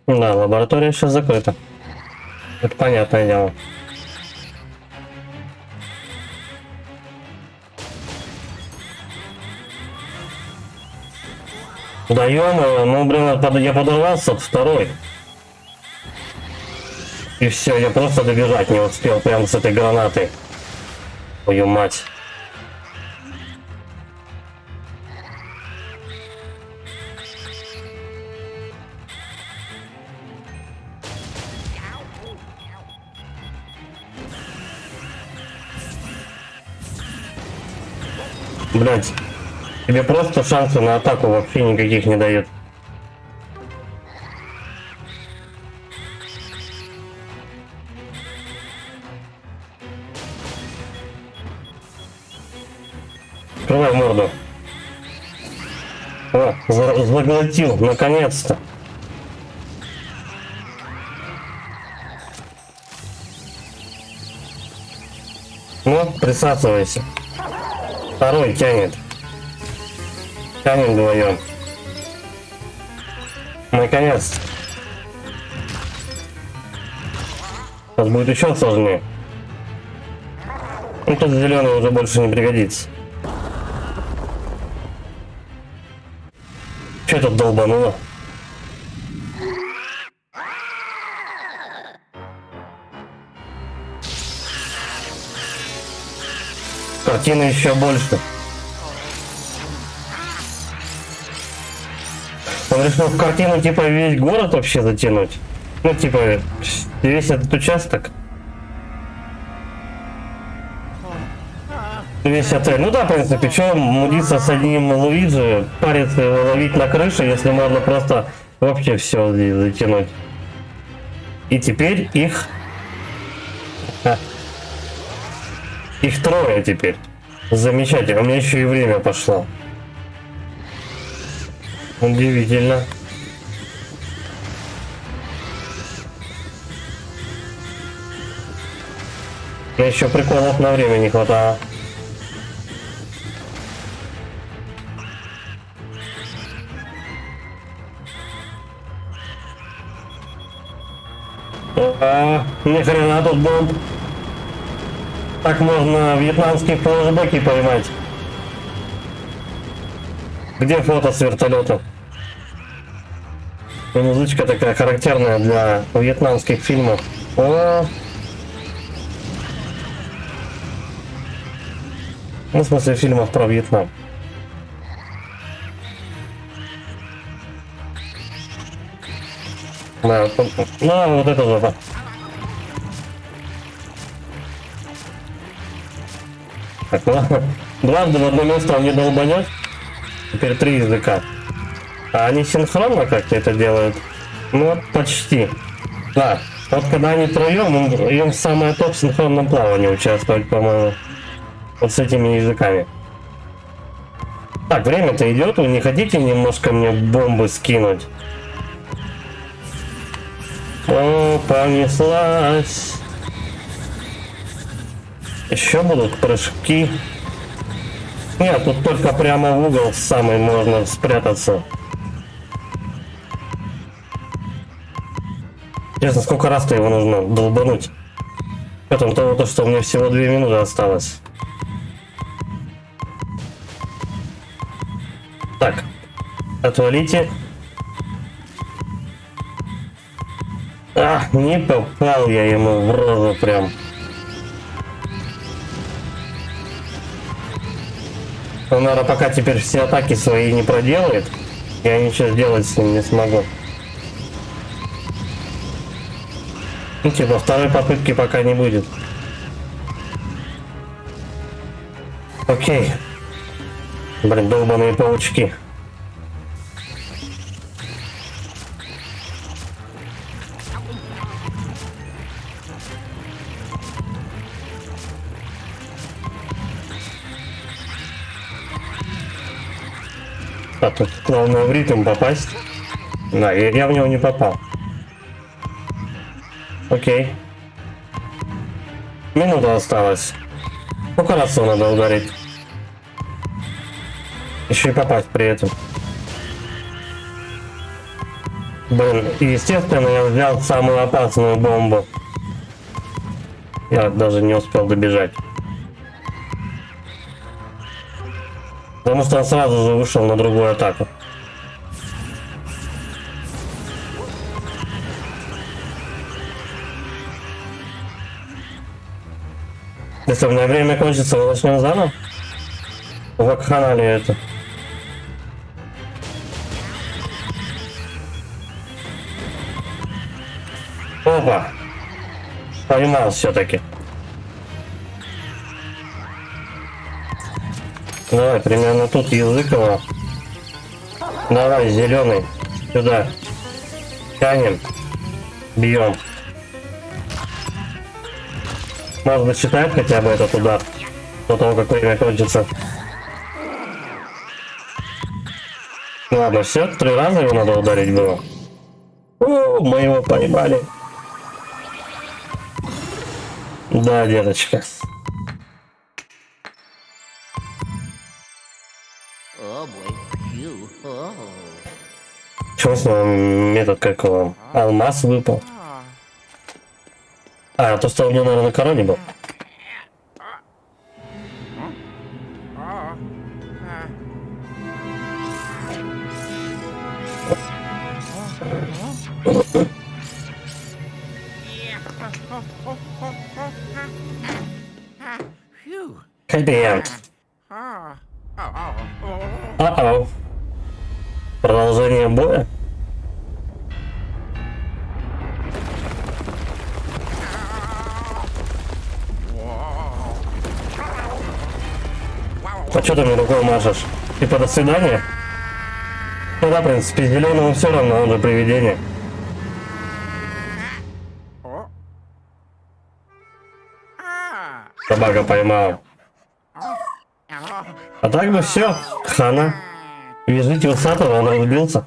Да, лаборатория сейчас закрыта. Это понятное дело. Да ё-моё, ну блин, я подорвался от второй. И все, я просто добежать не успел прямо с этой гранатой. Твою мать. Блять, тебе просто шансы на атаку вообще никаких не дают. Открывай морду. О, заглотил, наконец-то. Ну, присасывайся. Второй тянет. Тянем вдвоем. Наконец. Сейчас будет еще сложнее. Ну, тут зеленый уже больше не пригодится. Че тут долбануло? Картина еще больше. Он решил в картину типа весь город вообще затянуть. Ну типа весь этот участок. Весь отель. Ну да, в принципе, что мудиться с одним Луиджи, париться его ловить на крыше, если можно просто вообще все здесь затянуть. И теперь их... Их трое теперь. Замечательно. У меня еще и время пошло. Удивительно. Мне еще приколов на время не хватало. Ни хрена тут бомб. Так можно вьетнамские флешбеки поймать. Где фото с вертолета? И музычка такая характерная для вьетнамских фильмов. О! Ну, в смысле фильмов про Вьетнам. Да, ну, вот это жопа. Так, ладно. Дважды в одно место он не долбанет. Теперь 3 языка. А они синхронно как-то это делают? Ну вот почти. Да. Вот когда они втроем, им самое топ в синхронном плавании участвовать, по-моему. Вот с этими языками. Так, время-то идет. Вы не хотите немножко мне бомбы скинуть? О, понеслась. Еще будут прыжки. Нет, тут только прямо в угол самый можно спрятаться. Честно, сколько раз-то его нужно долбануть? Потом того, что у меня всего 2 минуты осталось. Так, отвалите. А, не попал я ему в розу прям. Он, наверное, пока теперь все атаки свои не проделает, я ничего сделать с ним не смогу. Ну, типа, второй попытки пока не будет. Окей. Блин, долбаные паучки. А тут главное в ритм попасть. Да, я в него не попал. Окей. Минута осталась. Сколько раз его надо ударить? Еще и попасть при этом. Блин, и естественно я взял самую опасную бомбу. Я даже не успел добежать. Потому что он сразу же вышел на другую атаку. Если у меня время кончится, мы начнем заново. Вакханалия это. Опа! Поймал все-таки. Давай, примерно тут язык его. Давай, зеленый. Сюда. Тянем. Бьем. Может быть, считает хотя бы этот удар до того, как время кончится. Ладно, все, 3 раза его надо ударить было. О, мы его поймали. Да, деточка. Чего с него метод какого? Алмаз выпал. А, то, что у него, наверное, на короне был. Хэппи-энд. А-ау. Продолжение боя? А что ты мне рукой машешь? Типа до свидания? Ну да, в принципе, зеленому все равно, он же привидение. Собака поймал. А так бы все, хана. Вяжите усатого, он разбился.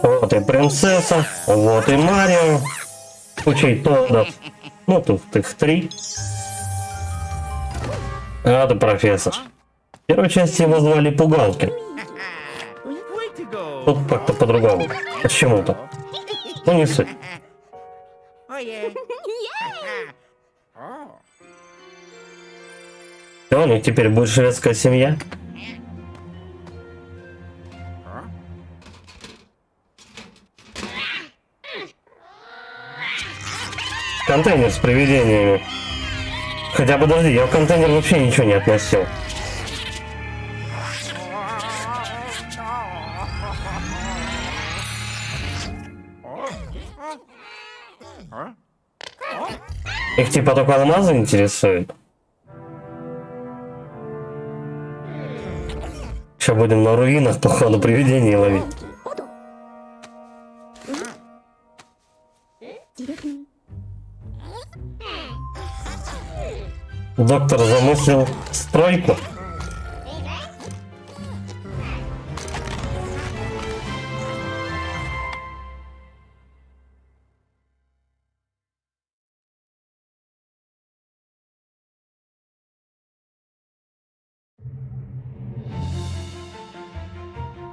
Вот и принцесса, вот и Марио. Учить Тоддов. Ну, тут их 3. А, это профессор. В первой части его звали Пугалкин. Тут как-то по-другому. Почему-то. Ну, не суть. Все, у них теперь будет шведская семья. Контейнер с привидениями. Хотя подожди, я в контейнер вообще ничего не относил. Их типа только алмазы интересуют. Сейчас будем на руинах, походу, привидений ловить. Доктор замыслил стройку.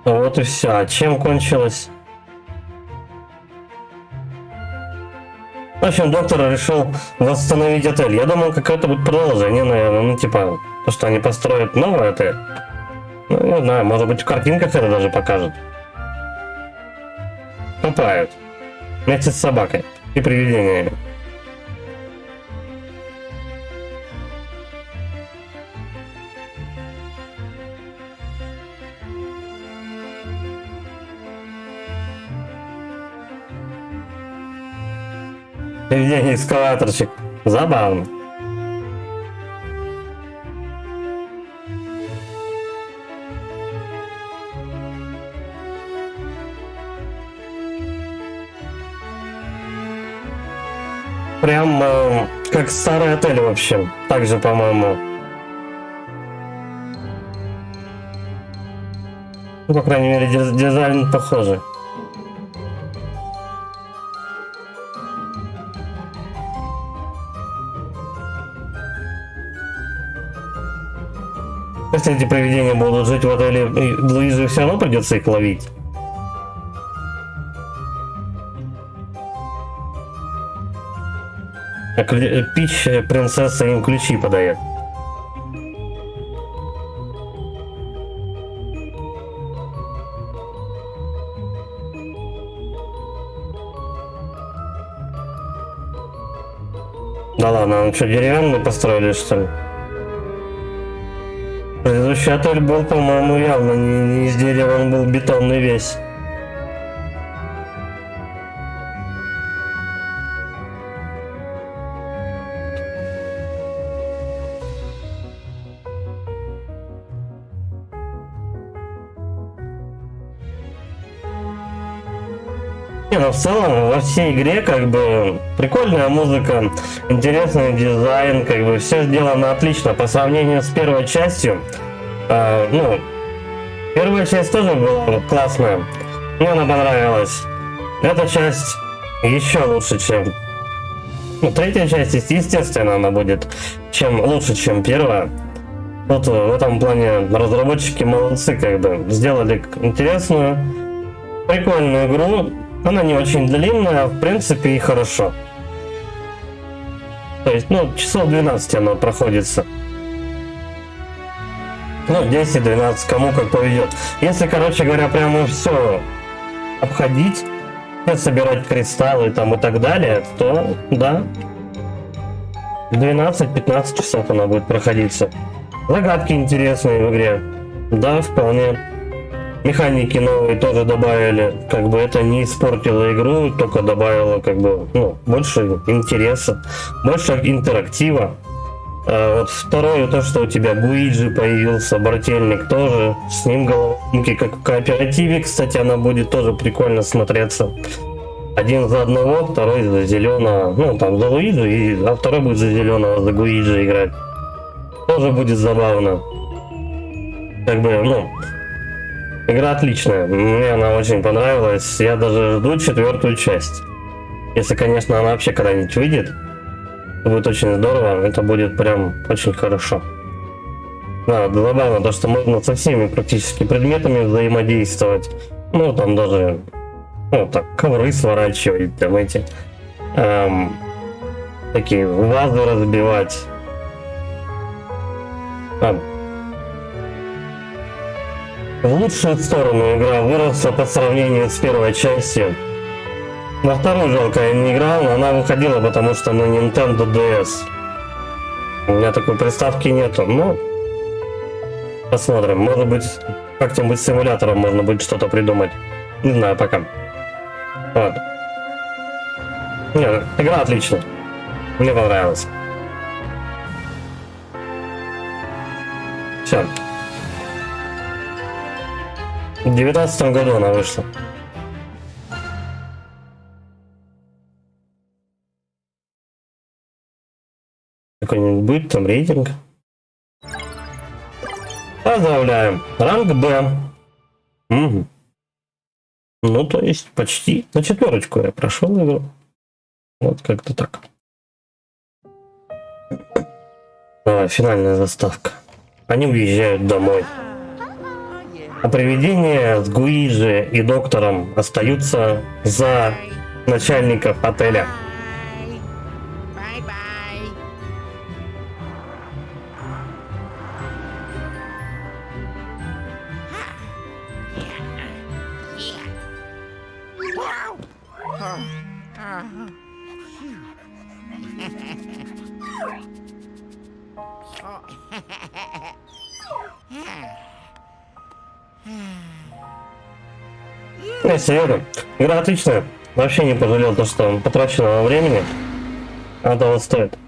Вот и все. А чем кончилось? В общем, доктор решил восстановить отель. Я думал, какое-то будет продолжение, наверное. Ну, типа, то, что они построят новый отель. Ну, не знаю, может быть, в картинках это даже покажут. Копают. Вместе с собакой и привидениями. Привидение экскаваторщик. Забавно. Прям как старый отель, в общем. Также, по-моему. Ну, по крайней мере, дизайн похожий. Если эти привидения будут жить в отеле, Луизе все равно придется их ловить. А Пич, принцесса, им ключи подает. Да ладно, он что, деревянный построили, что ли? Предыдущий отель был, по-моему, явно не из дерева, он был бетонный весь. Не, ну в целом во всей игре как бы прикольная музыка, интересный дизайн, как бы все сделано отлично по сравнению с первой частью. Ну, первая часть тоже была классная, мне она понравилась. Эта часть еще лучше, чем... Ну, третья часть, естественно, она будет лучше, чем первая. Вот в этом плане разработчики молодцы, как бы сделали интересную, прикольную игру. Она не очень длинная, в принципе, и хорошо. То есть, ну, часов 12 она проходится. Ну, 10-12, кому как повезет. Если, короче говоря, прямо все обходить, собирать кристаллы там и так далее, то, да, 12-15 часов она будет проходиться. Загадки интересные в игре. Да, вполне. Механики новые тоже добавили. Как бы это не испортило игру, только добавило как бы, ну, больше интереса, больше интерактива. Вот второе, то, что у тебя Гуиджи появился, брательник тоже, с ним головоломки, как в кооперативе, кстати, она будет тоже прикольно смотреться. Один за одного, второй за зеленого, ну там за Луиджи, а второй будет за зеленого, за Гуиджи играть. Тоже будет забавно. Как бы, ну, игра отличная, мне она очень понравилась, я даже жду 4-ю часть. Если, конечно, она вообще когда-нибудь выйдет. Будет очень здорово, это будет прям очень хорошо. Да, забавно то, что можно со всеми практически предметами взаимодействовать. Ну, там даже, ну, так, ковры сворачивать, там эти, такие вазы разбивать. В лучшую сторону игра выросла по сравнению с первой частью. На вторую жалко я не играл, но она выходила, потому что на Nintendo DS. У меня такой приставки нету, ну, посмотрим. Может быть, как-нибудь с симулятором можно будет что-то придумать. Не знаю, пока. Вот. Нет, игра отличная. Мне понравилась. Все. В 2019 году она вышла. Какой-нибудь будет там рейтинг. Поздравляем. Ранг Б. Угу. Ну, то есть почти на 4-ку я прошел игру. Вот как-то так. Давай, финальная заставка. Они уезжают домой. А привидения с Гуиджи и доктором остаются за начальников отеля. Не, серьезно, игра отличная. Вообще не пожалел то, что потраченного времени. Она того стоит.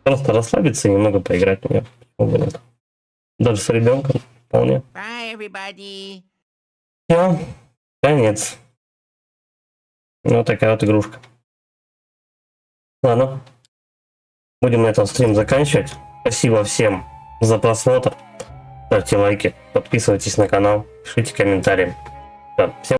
Просто расслабиться и немного поиграть в нее. Почему бы нет? Даже с ребенком вполне. Все, конец. Вот такая вот игрушка. Ладно. Будем на этом стрим заканчивать. Спасибо всем за просмотр. Ставьте лайки, подписывайтесь на канал, пишите комментарии. Всем